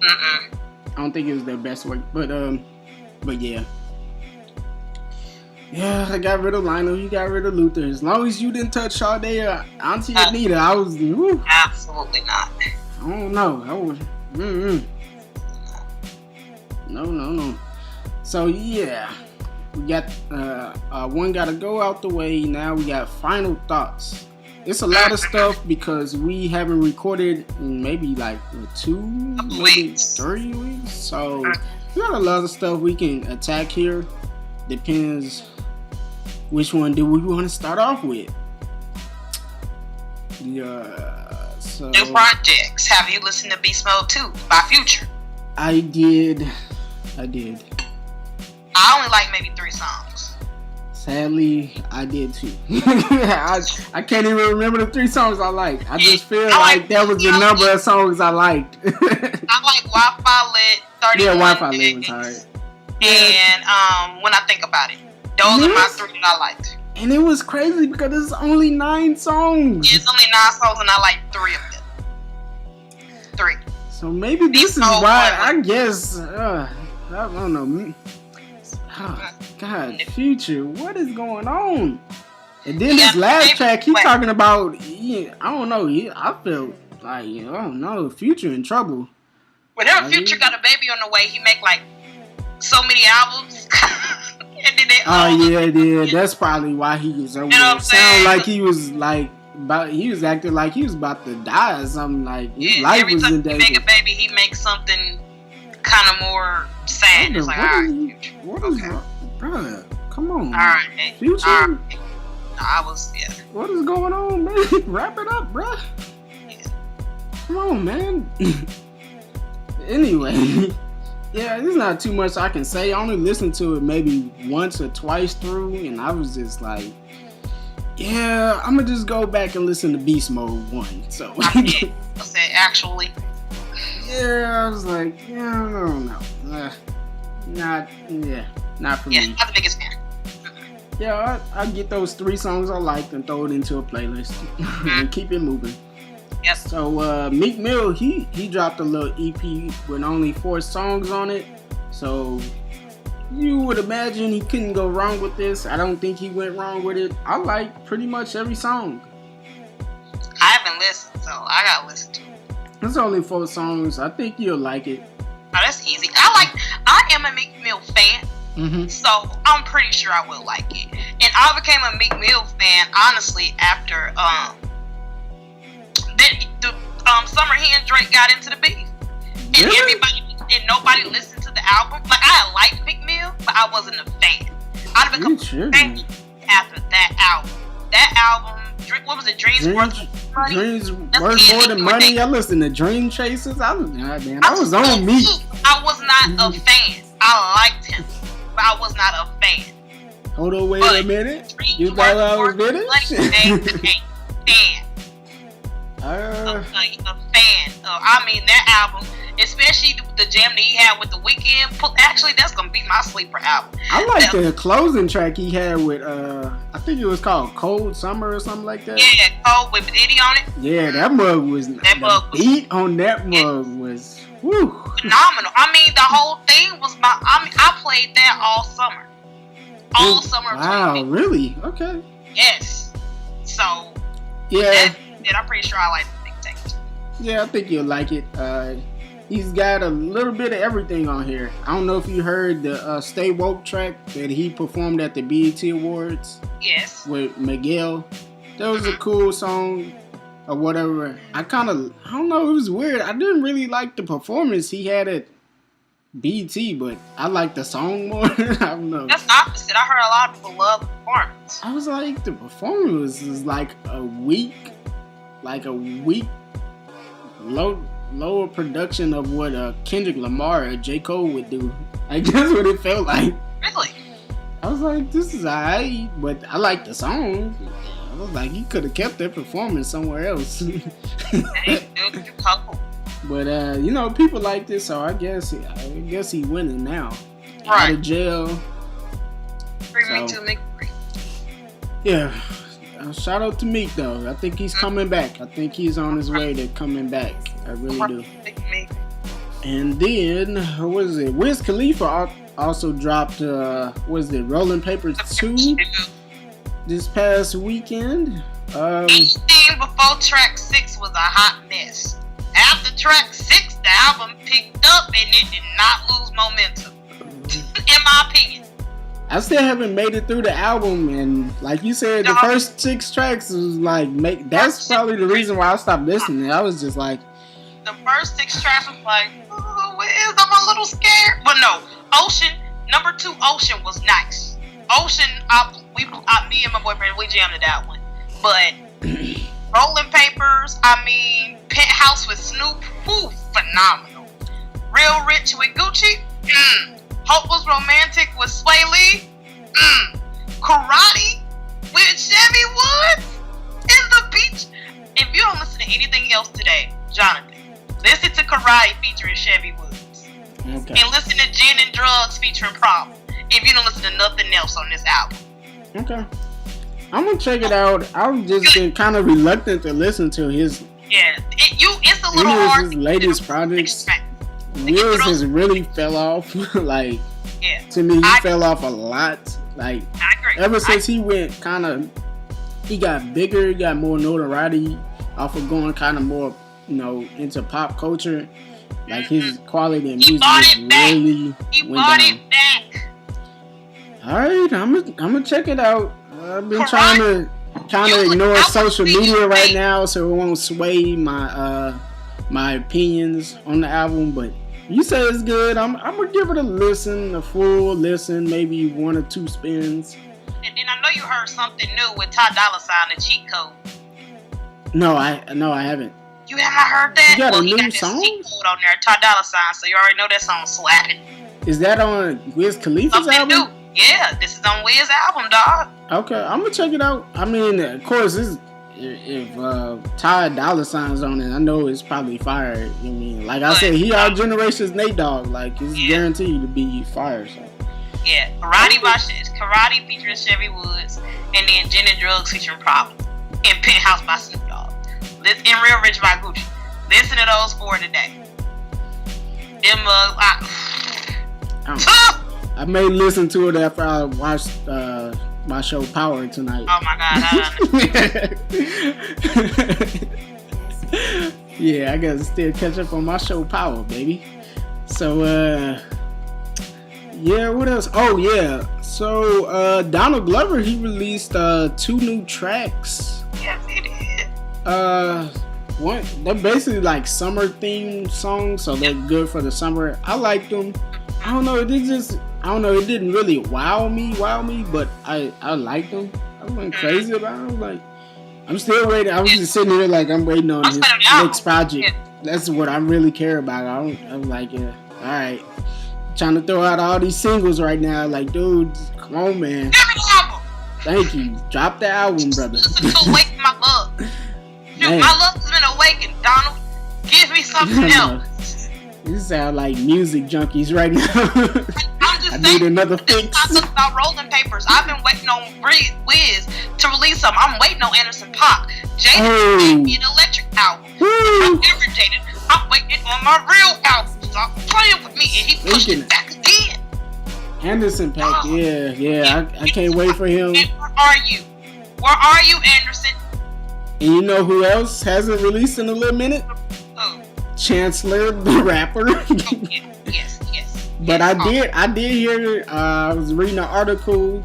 I don't think it was their best work, but yeah. Yeah, I got rid of Lionel. You got rid of Luther. As long as you didn't touch Sade or Auntie Anita, I was. Woo. Absolutely not. I don't know. I was. No. So yeah, we got one got to go out the way. Now we got final thoughts. It's a lot of stuff because we haven't recorded in maybe like 2, maybe 3 weeks. So we got a lot of stuff we can attack here. Depends which one do we want to start off with. Yeah. So new projects. Have you listened to Beast Mode 2 by Future? I did. I only like maybe 3 songs. Sadly, I did too. I can't even remember the 3 songs I liked. I just feel like that was the number of songs I liked. I like Wi-Fi Lit, 31 Yeah, Wi-Fi Lit was hard. And When I Think About It. Those are my 3 that I liked. And it was crazy because it's only 9 songs. It's only 9 songs and I like 3 of them. 3. So maybe this is why, I guess, I don't know. Oh, God, Future, what is going on? And then this last track, he's talking about, I don't know, I felt like, I don't know, Future in trouble. Whenever Future got a baby on the way, he make like so many albums. And then they that's probably why he was over there. It sounded like he was like, he was acting like he was about to die or something. Like his life was in danger. Every time he make a baby, he makes something kind of more sad. It's like, alright, what is wrong, bro? Come on, alright, Future. Yeah. What is going on, man? Wrap it up, bro. Yeah. Come on, man. Anyway. Yeah, there's not too much I can say. I only listened to it maybe once or twice through, and I was just like, yeah, I'm gonna just go back and listen to Beast Mode 1. So I said, actually. Yeah, I was like, yeah, I don't know. Not for me. Yeah, not the biggest fan. Yeah, I get those 3 songs I liked and throw it into a playlist and keep it moving. Yes. So Meek Mill, he dropped a little EP with only 4 songs on it. So you would imagine he couldn't go wrong with this. I don't think he went wrong with it. I like pretty much every song. I haven't listened, so I gotta listen to it. It's only 4 songs. I think you'll like it. Oh, that's easy. I am a Meek Mill fan, so I'm pretty sure I will like it. And I became a Meek Mill fan honestly after the Summer he and Drake got into the beef, and nobody listened to the album. Like, I liked Meek Mill, but I wasn't a fan. I'd become a fan after that album. That album, what was it? Dreams Worth Money. Dreams Worth More Than Money. I listened to Dream Chasers. I was on Meek. I was not a fan. I liked him, but I was not a fan. Hold on, wait a minute. You thought I was finished? A fan. I mean, that album, especially the jam that he had with The Weeknd. Actually, that's gonna be my sleeper album. I like the closing track he had with I think it was called Cold Summer or something like that. Yeah, Cold with Diddy on it. Yeah, that mug was. Beat on that mug was woo. Phenomenal. I mean, the whole thing was I played that all summer. All summer. Wow, really? Okay. Yes. So. Yeah. I'm pretty sure I like the big things. Yeah, I think you'll like it. He's got a little bit of everything on here. I don't know if you heard the Stay Woke track that he performed at the BET Awards. Yes. With Miguel. That was a cool song. or whatever. I don't know, it was weird. I didn't really like the performance he had at BT, but I like the song more. I don't know. That's the opposite. I heard a lot of people love the performance. I was like, the performance was like a weak lower production of what Kendrick Lamar or J. Cole would do. Like, that's what it felt like. Really? I was like, this is alright, but I like the song. I was like, he could have kept that performance somewhere else. But you know, people like this, so I guess he winning now. Right. Out of jail. Free Meek to Meek free. Yeah. Shout out to Meek though. I think he's coming back. I think he's on his way to coming back. I really do. And then what is it? Wiz Khalifa also dropped Rolling Papers 2 this past weekend. Anything before track 6 was a hot mess. After track 6, the album picked up and it did not lose momentum. In my opinion. I still haven't made it through the album, and like you said, the first 6 tracks was like that's probably the reason why I stopped listening. I was just like, the first 6 tracks was like, oh, I'm a little scared. But no, number 2 Ocean was nice. Ocean, me and my boyfriend, we jammed to that one. But Rolling Papers, Penthouse with Snoop, phenomenal. Real Rich with Gucci, Hopeless Romantic with Sway Lee, Karate with Chevy Woods in the beach. If you don't listen to anything else today, Jonathan, listen to Karate featuring Chevy Woods. Okay. And listen to Gin and Drugs featuring Problem. If you don't listen to nothing else on this album. Okay. I'm gonna check it out. I've just been kind of reluctant to listen to his. Yeah, it's a little hard. His latest projects. Wiz has really fell off. Like, yeah, to me, he fell off a lot. Like, I agree. Ever since he went he got bigger, he got more notoriety off of going kind of more, into pop culture. Like, his quality in music really went down. All right, I'm gonna check it out. I've been trying to ignore social media right now, so it won't sway my opinions on the album. But you say it's good. I'm gonna give it a full listen, maybe 1 or 2 spins. And then I know you heard something new with Ty Dolla $ign, the cheat code. No, I haven't. You haven't heard that? You got a he new got song? Cheat code on there, Ty Dolla $ign, so you already know that song's slapping. Is that on Wiz Khalifa's something album? New. Yeah, this is on Wiz album, dog. Okay, I'm gonna check it out. I mean, of course, if Ty Dolla $ign's on it, I know it's probably fire. I mean, like I said, he our generation's Nate Dogg. Like, it's guaranteed to be fire. So. Yeah, Karate featuring Chevy Woods, and then Gin and Drugs featuring Problem, and Penthouse by Snoop Dogg. And Real Rich by Gucci. Listen to those 4 today. Them I may listen to it after I watch my show Power tonight. Oh my God! Yeah, I gotta still catch up on my show Power, baby. So, yeah, what else? Oh yeah, so Donald Glover, he released 2 new tracks. Yes, he did. They're basically like summer themed songs, so they're good for the summer. I like them. I don't know, it didn't really wow me, but I liked them. I wasn't crazy about them. Like, I'm still waiting. I was just sitting here like I'm waiting on his next project. Yeah. That's what I really care about. I'm like, yeah, all right. Trying to throw out all these singles right now. Like, dude, come on, man. Thank you. Drop the album, brother. Awaken my love. Dude, my love has been awakened, Donald. Give me something else. You sound like music junkies right now. I need another fix. I'm talking about Rolling Papers. I've been waiting on Wiz to release something. I'm waiting on Anderson .Paak. Jada gave me an electric album. I'm irritated. I'm waiting on my real album. Stop playing with me. And he pushed it back again. Anderson .Paak, yeah. I can't wait for him. Where are you? Where are you, Anderson? And you know who else hasn't released in a little minute? Who? Chancellor, the rapper. Yes. But I did hear. I was reading an article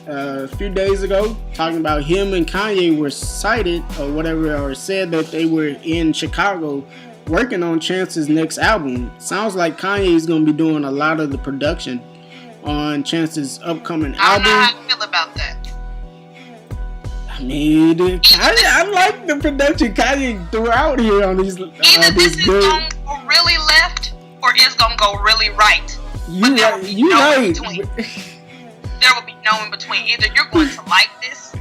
a few days ago talking about him and Kanye were cited or whatever, or said that they were in Chicago working on Chance's next album. Sounds like Kanye is going to be doing a lot of the production on Chance's upcoming album. I don't know how I feel about that. I mean, I like the production Kanye threw out here on these. Either this is going to go really left or it's going to go really right. You right. There will be no in between. Either you're going to like this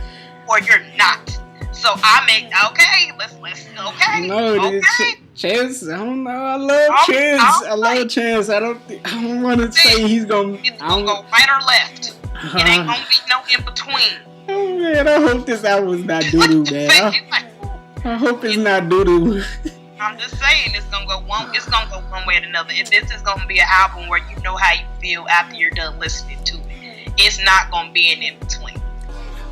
or you're not. So I make okay. No, okay. Chance. I don't know. I love Chance. I love Chance. I don't want to say he's gonna. It's gonna go right or left. It ain't gonna be no in between. Oh man, I hope this album is not doo doo, man. I hope it's not doo doo. I'm just saying it's gonna go one way or another. This is gonna be an album where you know how you feel after you're done listening to it. It's not gonna be an in between.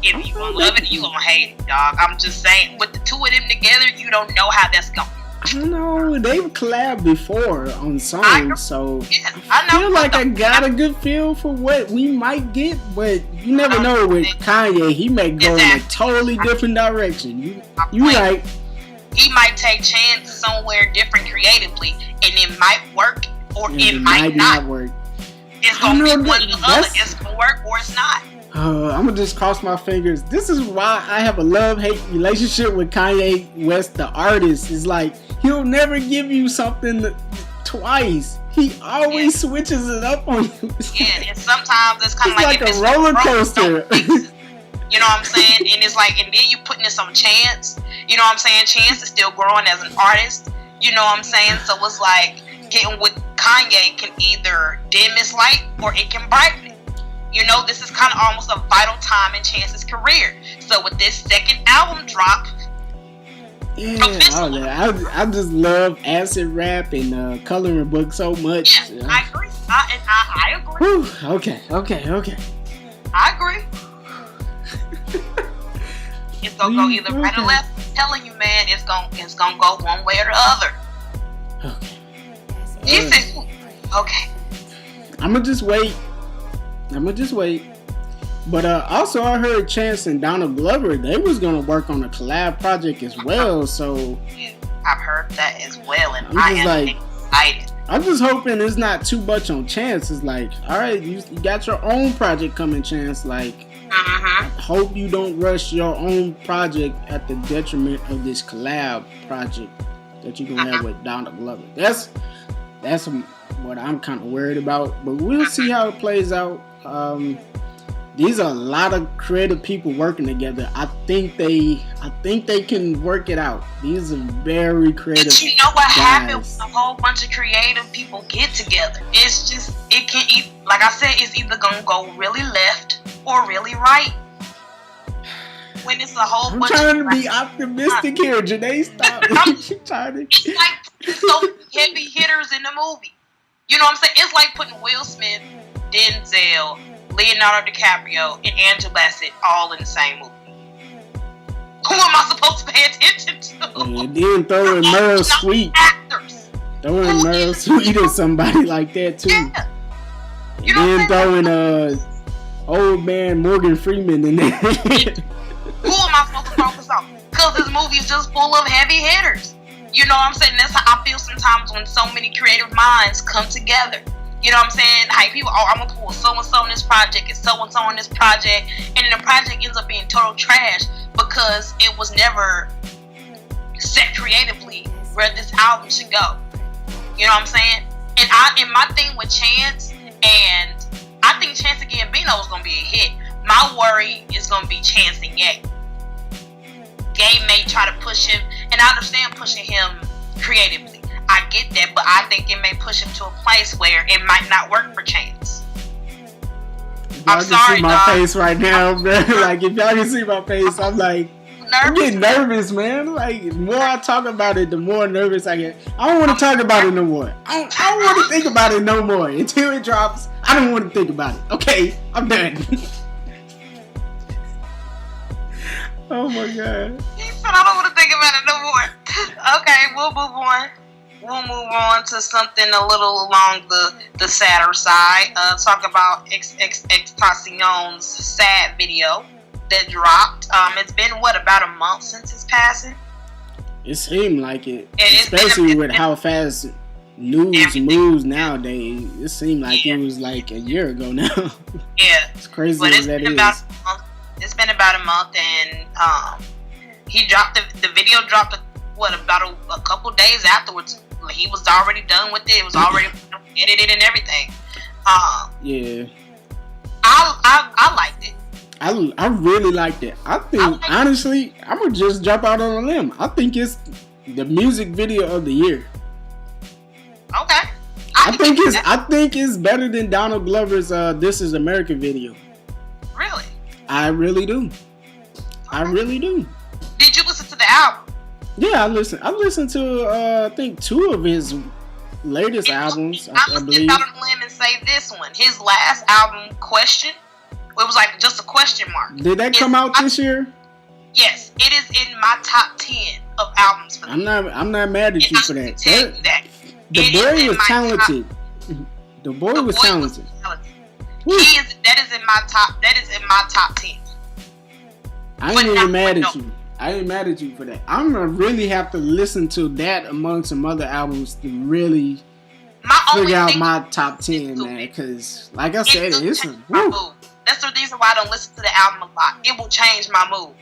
If you gonna love it, you gonna hate it, dog. I'm just saying, with the two of them together, you don't know how that's going. I know they've collabed before on songs, so yes, I feel like I got a good feel for what we might get, but you never know with Kanye. He may go in a totally different direction. You right. He might take Chance somewhere different creatively, and it might work, or it might not work. It's gonna be one or the other. It's gonna work or it's not. I'm gonna just cross my fingers. This is why I have a love-hate relationship with Kanye West, the artist. It's like he'll never give you something twice. He always switches it up on you. Yeah, and sometimes it's kind of like a roller coaster. You know what I'm saying? And it's like, and then you putting this on Chance. You know what I'm saying? Chance is still growing as an artist. You know what I'm saying? So it's like getting with Kanye can either dim his light or it can brighten it. You know, this is kind of almost a vital time in Chance's career. So with this second album drop, I just love acid rap and coloring books so much. Yeah, I agree. I agree. Whew, okay. I agree. It's gonna go either right or left. I'm telling you, man, it's gonna go one way or the other. Okay. You said, okay. I'ma just wait. But also I heard Chance and Donald Glover, they was gonna work on a collab project as well. So I've heard that as well, and I am excited. I'm just hoping it's not too much on Chance. It's like, all right, you got your own project coming, Chance. Like, I hope you don't rush your own project at the detriment of this collab project that you're gonna have with Donald Glover. That's what I'm kind of worried about. But we'll see how it plays out. These are a lot of creative people working together. I think they can work it out. These are very creative. But you know what guys. happens when a whole bunch of creative people get together? It's just, it can, like I said, it's either gonna go really left or really right. When it's a whole bunch. I'm trying to be optimistic here, Jenae. Stop. It's like so heavy hitters in the movie. You know what I'm saying? It's like putting Will Smith, Denzel, Leonardo DiCaprio, and Angela Bassett all in the same movie. Who am I supposed to pay attention to? And then throw in Meryl Streep. Actors. Throw in Meryl Streep or somebody like that too. Yeah. You and then throw in old man Morgan Freeman in there. Who am I supposed to focus on? Because this movie is just full of heavy hitters. You know what I'm saying? That's how I feel sometimes when so many creative minds come together. You know what I'm saying? Like people, I'm gonna pull so-and-so in this project and so-and-so in this project, and then the project ends up being total trash because it was never set creatively where this album should go. You know what I'm saying? And my thing with Chance, and I think Chance and Gambino is gonna be a hit. My worry is gonna be Chance and Ye. Ye may try to push him, and I understand pushing him creatively. I get that, but I think it may push him to a place where it might not work for Chance. I'm sorry, see my face right now, man. Like if y'all can see my face, I'm like, I'm getting nervous, man. Like the more I talk about it, the more nervous I get. I don't want to talk about it no more. I don't want to think about it no more until it drops. I don't want to think about it. Okay, I'm done. Oh my god. He said I don't want to think about it no more. Okay, we'll move on. we'll move on to something a little along the sadder side. Talk about Expasion's sad video that dropped. It's been about a month since his passing. It seemed like it, especially with how fast news moves nowadays. It seemed like it was like a year ago now. Yeah, it's crazy as that is. It's been about a month, and he dropped the video. Dropped about a couple days afterwards. He was already done with it. It was already edited and everything. Yeah, I liked it. I really liked it. I think honestly, I'm gonna just jump out on a limb. I think it's the music video of the year. Okay. I think it's better than Donald Glover's "This Is America" video. Really? I really do. Okay. I really do. Did you listen to the album? Yeah, I listened to I think 2 of his latest albums. I believe. I'm out on a limb and say this one. His last album, Question. It was like just a question mark. Did that come out this year? Yes, it is in my top 10 of albums for the year. I'm not mad at you for that. The boy was talented. The boy was talented. That is in my top 10. I ain't even mad at you. I ain't mad at you for that. I'm gonna really have to listen to that among some other albums to really figure out my top 10, man. Because, like I said, that's the reason why I don't listen to the album a lot. It will change my mood.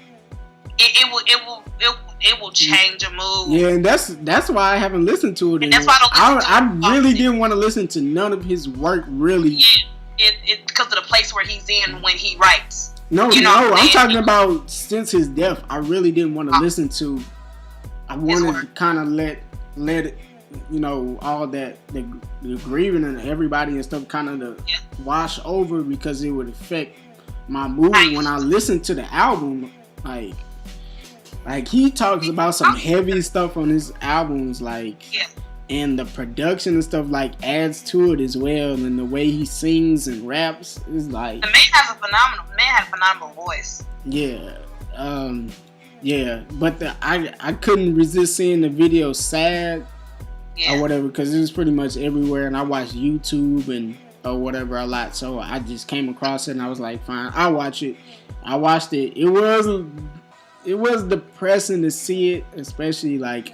It will change a mood. Yeah, and that's why I haven't listened to it. And that's why I don't I really didn't want to listen to none of his work, really. Yeah, it because of the place where he's in when he writes. No, I'm talking about since his death. I really didn't want to listen to. I wanted to kind of let it, all that the grieving and everybody and stuff kind of to wash over because it would affect my mood when I listen to the album. Like he talks about some heavy stuff on his albums, and the production and stuff adds to it as well, and the way he sings and raps is like. The man has a phenomenal voice. Yeah, yeah, but I couldn't resist seeing the video sad or whatever because it was pretty much everywhere, and I watched YouTube or whatever a lot, so I just came across it and I was like, fine, I'll watch it. I watched it. It was depressing to see it, especially like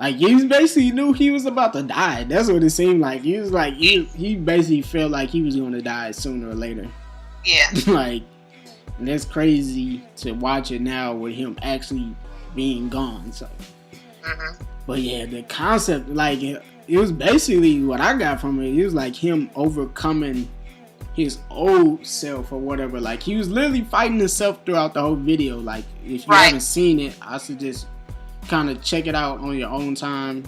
he basically knew he was about to die. That's what it seemed like. He was like he basically felt like he was gonna die sooner or later. Yeah. And that's crazy to watch it now with him actually being gone. So, but yeah, the concept, it was basically what I got from it. It was like him overcoming his old self or whatever. Like he was literally fighting himself throughout the whole video. Like if you haven't seen it, I suggest kind of check it out on your own time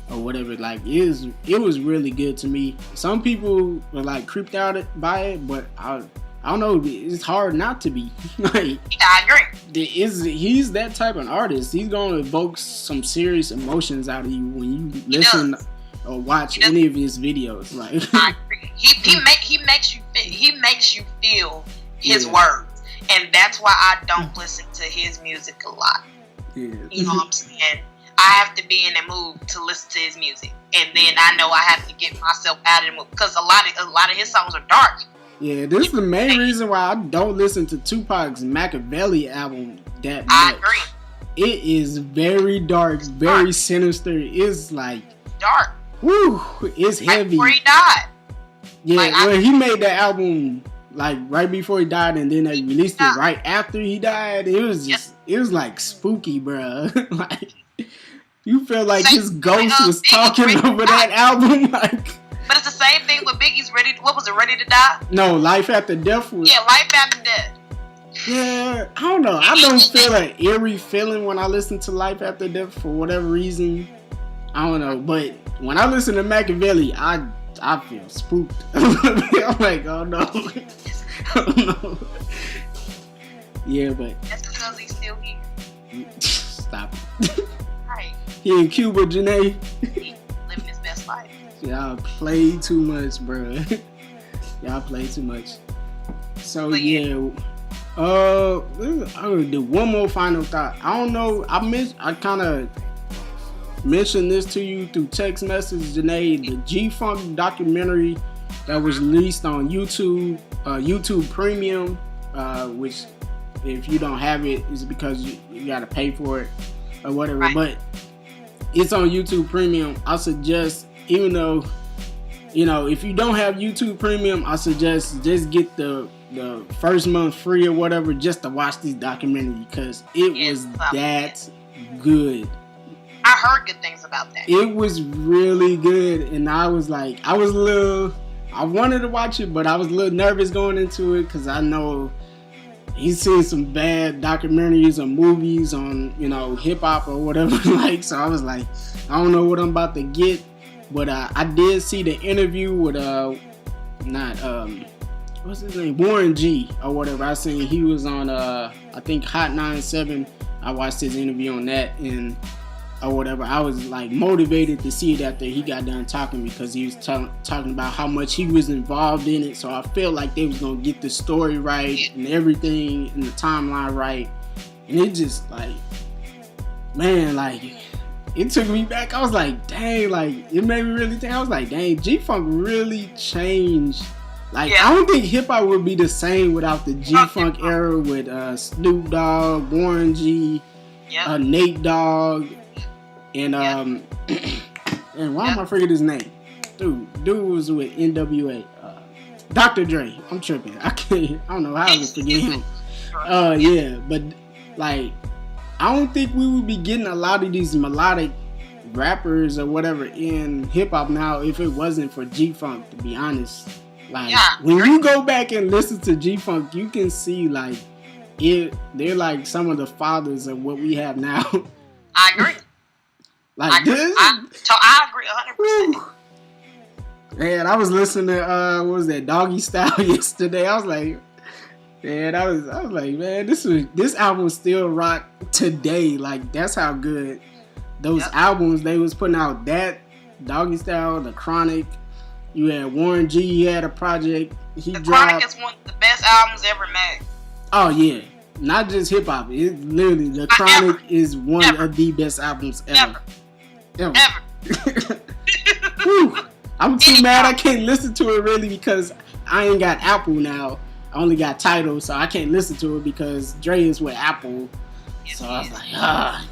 or whatever. Like it was really good to me. Some people were creeped out by it, but I don't know. It's hard not to be. I agree. He's that type of artist. He's gonna evoke some serious emotions out of you when you listen or watch any of his videos. I agree. He makes you feel his words, and that's why I don't listen to his music a lot. Yeah. You know what I'm saying? I have to be in the mood to listen to his music, and then I know I have to get myself out of the mood because a lot of his songs are dark. Yeah, this is the main reason why I don't listen to Tupac's Machiavelli album that much. I agree. It is very dark, very sinister. It's dark. Woo! It's heavy. Before he died. Yeah, he made that album right before he died, and then they released it right after he died. It was just, it was spooky, bro. You felt like his ghost was talking over that album, But it's the same thing with Biggie's Ready to Die? No, Life After Death was. Yeah, Life After Death. Yeah, I don't know. I don't feel an eerie feeling when I listen to Life After Death for whatever reason. I don't know, but when I listen to Machiavelli, I feel spooked. I'm like, oh no. Oh no. Yeah, but. That's because he's still here. Stop it. Right. He in Cuba, Jenae. He's living his best life. Y'all play too much, bro. Y'all play too much. So I'm gonna do one more final thought. I don't know. I mention this to you through text message, Jenae. The G-Funk documentary that was released on YouTube, YouTube Premium, which if you don't have it, it's because you got to pay for it or whatever. Right. But it's on YouTube Premium. I suggest, even though, you know, if you don't have YouTube Premium, I suggest just get the first month free or whatever just to watch this documentary because it was that good. I heard good things about that. It was really good, and I wanted to watch it, but I was a little nervous going into it because I know he's seen some bad documentaries or movies on, you know, hip hop or whatever. Like, so I was like, I don't know what I'm about to get, but I did see the interview with what's his name, Warren G or whatever. I seen he was on I think Hot 97. I watched his interview on that and or whatever. I was like motivated to see it after he got done talking because he was talking about how much he was involved in it. So I felt like they was gonna get the story right and everything in the timeline right. And it just like, man, like it took me back. I was like, dang, like it made me really think. I was like, dang, G-Funk really changed. Like I don't think hip hop would be the same without the G-Funk era with Snoop Dogg, Warren G, Nate Dogg. And and why am I forgetting his name? Dude was with NWA. Dr. Dre. I'm tripping. I don't know how I could forget him. Yeah, but like I don't think we would be getting a lot of these melodic rappers or whatever in hip hop now if it wasn't for G-Funk, to be honest. Like when you go back and listen to G-Funk, you can see like they're like some of the fathers of what we have now. I agree. Like this? I agree 100%. Man, I was listening to what was that, Doggy Style yesterday. I was like, man, I was like, man, this album still rock today. Like that's how good those albums they was putting out. That Doggy Style, The Chronic. You had Warren G. He had a project. The Chronic is one of the best albums ever made. Oh yeah, not just hip hop. It literally The Chronic is one of the best albums ever. Whew. I'm too mad I can't listen to it really because I ain't got Apple now. I only got Tidal, so I can't listen to it because Dre is with Apple. So I was like, I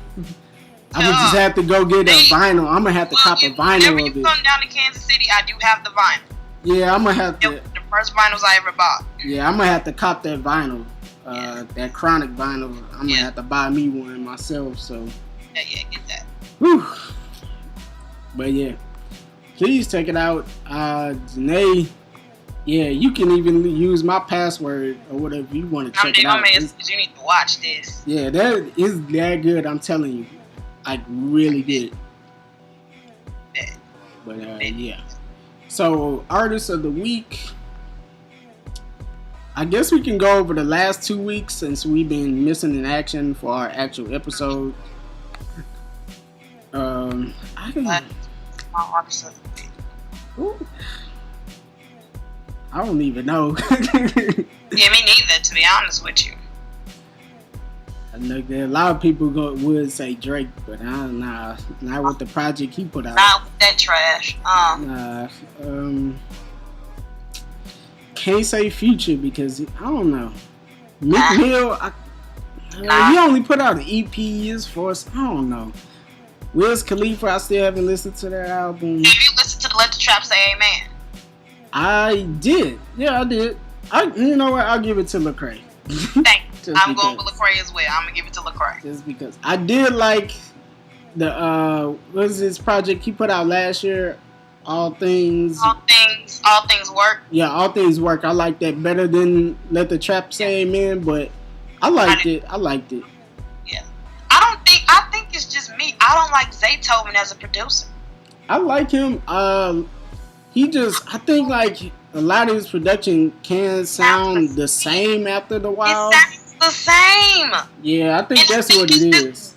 would just have to go get a vinyl. I'm gonna have to cop a vinyl whenever of you it. come down to Kansas City, I do have the vinyl. Yeah, I'm gonna have to. The first vinyls I ever bought. Yeah, I'm gonna have to cop that vinyl. That Chronic vinyl. I'm gonna have to buy me one myself. So. Yeah, get that. Whew. But yeah, please check it out. Jenae, yeah, you can even use my password or whatever you want to check it out. You need to watch this. Yeah, that is that good. I'm telling you, like really good. But yeah. So artist of the week. I guess we can go over the last 2 weeks since we've been missing in action for our actual episode. I don't know. I don't even know. Yeah, me neither, to be honest with you. I know that a lot of people would say Drake, but not with the project he put out. Not with that trash. Can't say Future because I don't know. Meek Mill, he only put out an EP as far as I don't know. Wiz Khalifa, I still haven't listened to their album. Have you listened to Let the Trap Say Amen? I did. Yeah, I did. You know what? I'll give it to Lecrae. Thank you. I'm going with Lecrae as well. I'm going to give it to Lecrae. Just because. I did like the, what was this project he put out last year? All Things Work. Yeah, All Things Work. I like that better than Let the Trap Say Amen, but I liked it. Yeah. I think it's just me. I don't like Zaytoven as a producer. I like him. I think like a lot of his production can sound the same after the while. It sounds the same. Yeah, I think that's what it is.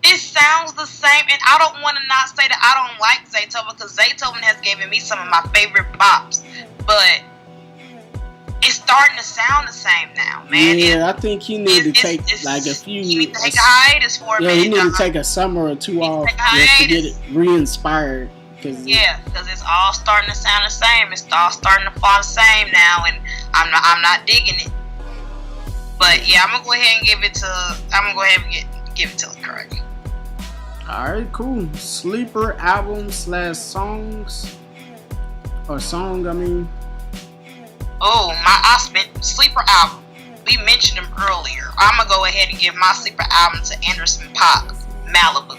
It sounds the same, and I don't want to not say that I don't like Zaytoven because Zaytoven has given me some of my favorite bops, but it's starting to sound the same now, man. Yeah, I think he needed to take like a few. He needs to take a hiatus for a minute. Yeah, he needed to take a summer or two off just to get it re-inspired. Because it's all starting to sound the same. It's all starting to fall the same now, and I'm not digging it. But yeah, I'm gonna go ahead and give it to LeCrae. All right, cool. Sleeper album / songs or song. I mean. Oh, sleeper album. We mentioned him earlier. I'm gonna go ahead and give my sleeper album to Anderson .Paak, Malibu.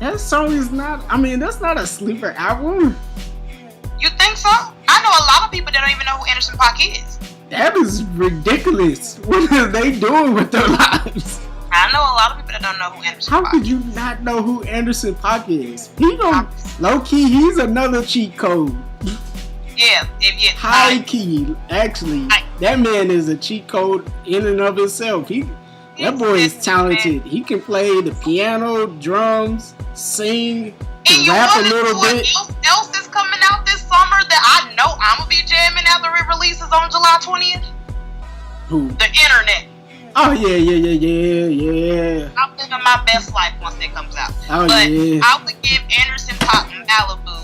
That song is not. I mean, that's not a sleeper album. You think so? I know a lot of people that don't even know who Anderson .Paak is. That is ridiculous. What are they doing with their lives? I know a lot of people that don't know who Anderson How .Paak could you not know who Anderson .Paak is? He don't low key. He's another cheat code. Yeah. High key, actually, that man is a cheat code in and of himself. That boy is talented. He can play the piano, drums, sing, can rap a little bit. Else is coming out this summer that I know I'm gonna be jamming after it releases on July 20th. Who? The internet. Oh yeah. I'm living my best life once it comes out. Oh but yeah. I would give Anderson .Paak Malibu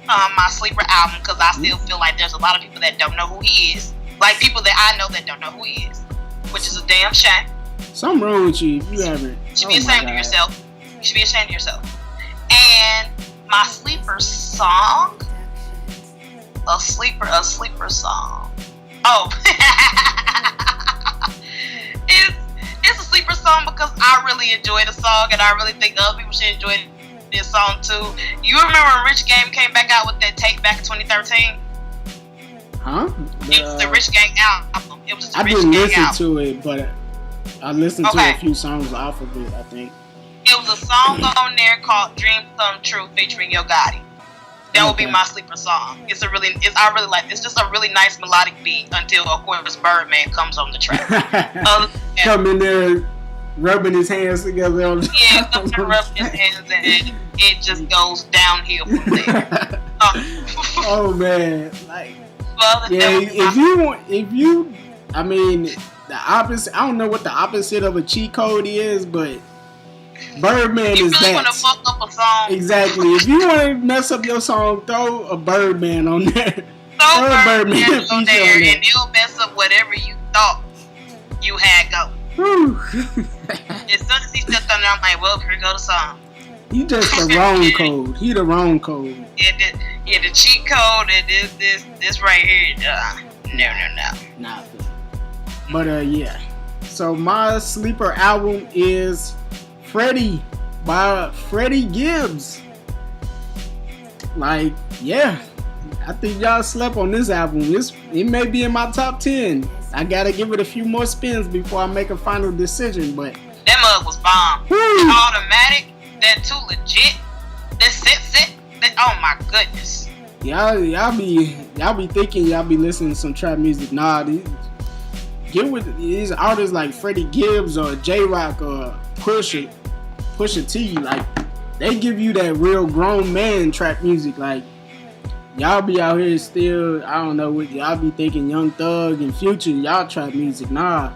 my sleeper album because I still feel like there's a lot of people that don't know who he is. Like people that I know that don't know who he is, which is a damn shame. Something wrong with you if you haven't. You should be ashamed of yourself. You should be ashamed of yourself. And my sleeper song, a sleeper song. Oh, it's a sleeper song because I really enjoy the song and I really think other people should enjoy this song too. You remember when Rich Game came back out with that tape back in 2013? Huh? It was the Rich Gang album. It was the I Rich didn't Gang listen album. to it, but I listened to a few songs off of it, I think. It was a song on there called Dream Come True featuring Yo Gotti. That would be my sleeper song. I really like it's just a really nice melodic beat until of course Birdman comes on the track. Come in there rubbing his hands together on the rubbing his hands and it just goes downhill from there. Oh man. Like I mean the opposite, I don't know what the opposite of a cheat code is, but Birdman is that. You really want to fuck up a song. Exactly. If you want to mess up your song, throw a Birdman on there. Throw a Birdman on there and it'll mess up whatever you thought you had go. As soon as he stepped on there, I'm like, well, here go the song. He just the wrong code. He the wrong code. Yeah, the cheat code and this right here. No. Nah. But yeah. So my sleeper album is Freddie by Freddie Gibbs. Like, yeah, I think y'all slept on this album. It may be in my top 10. I gotta give it a few more spins before I make a final decision. But that mug was bomb. The automatic, that too legit. That sit. Oh my goodness. Y'all be thinking y'all be listening to some trap music. Nah, get with these artists like Freddie Gibbs or J-Rock or Pusha T. Like, they give you that real grown man trap music. Like, y'all be out here still, I don't know what y'all be thinking, Young Thug and Future, y'all trap music. Nah.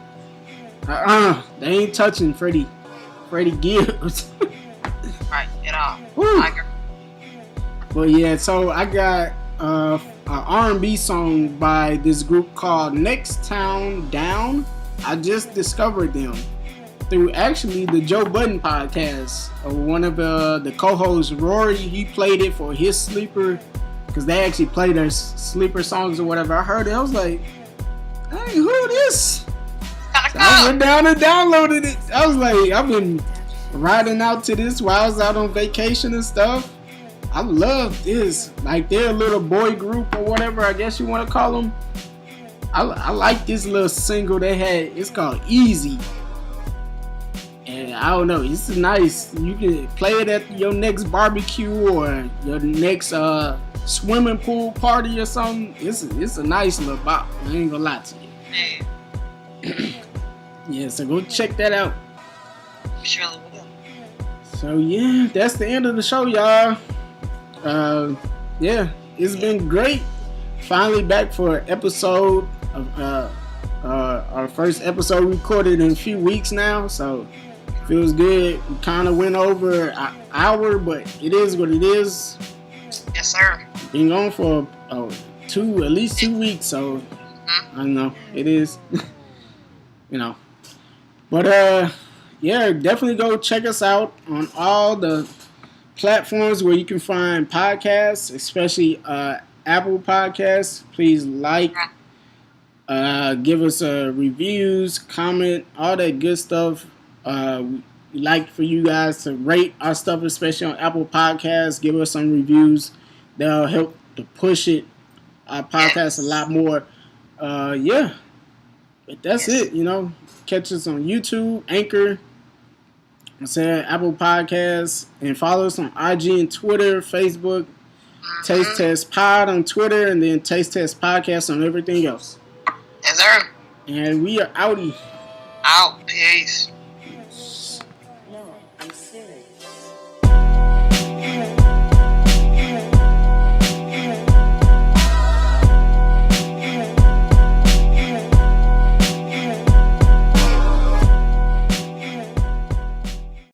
They ain't touching Freddie Gibbs. Right, at all. I agree. But yeah, so I got an R&B song by this group called Next Town Down. I just discovered them through actually the Joe Budden podcast. One of the co-hosts, Rory, he played it for his sleeper because they actually play their sleeper songs or whatever. I heard it, I was like, hey, who this? So I went down and downloaded it. I was like, I've been riding out to this while I was out on vacation and stuff. I love this. Like, they're a little boy group or whatever, I guess you want to call them. I like this little single they had. It's called Easy. And I don't know, it's nice. You can play it at your next barbecue or your next swimming pool party or something. It's a nice little bop. I ain't gonna lie to you. Yeah, so go check that out. Surely will. So yeah, that's the end of the show, y'all. Yeah, it's been great. Finally back for episode Our first episode recorded in a few weeks now, so feels good. We kind of went over an hour, but it is what it is. Yes, sir. Been going for at least 2 weeks, so I don't know. It is, But yeah, definitely go check us out on all the platforms where you can find podcasts, especially Apple Podcasts. Please give us reviews, comment, all that good stuff. We like for you guys to rate our stuff, especially on Apple Podcasts. Give us some reviews. That'll help to push our podcast a lot more. Yeah. But that's it, Catch us on YouTube, Anchor, Apple Podcasts, and follow us on IG and Twitter, Facebook, Taste Test Pod on Twitter, and then Taste Test Podcast on everything else. Yes, sir. And we are outie. Out. Peace.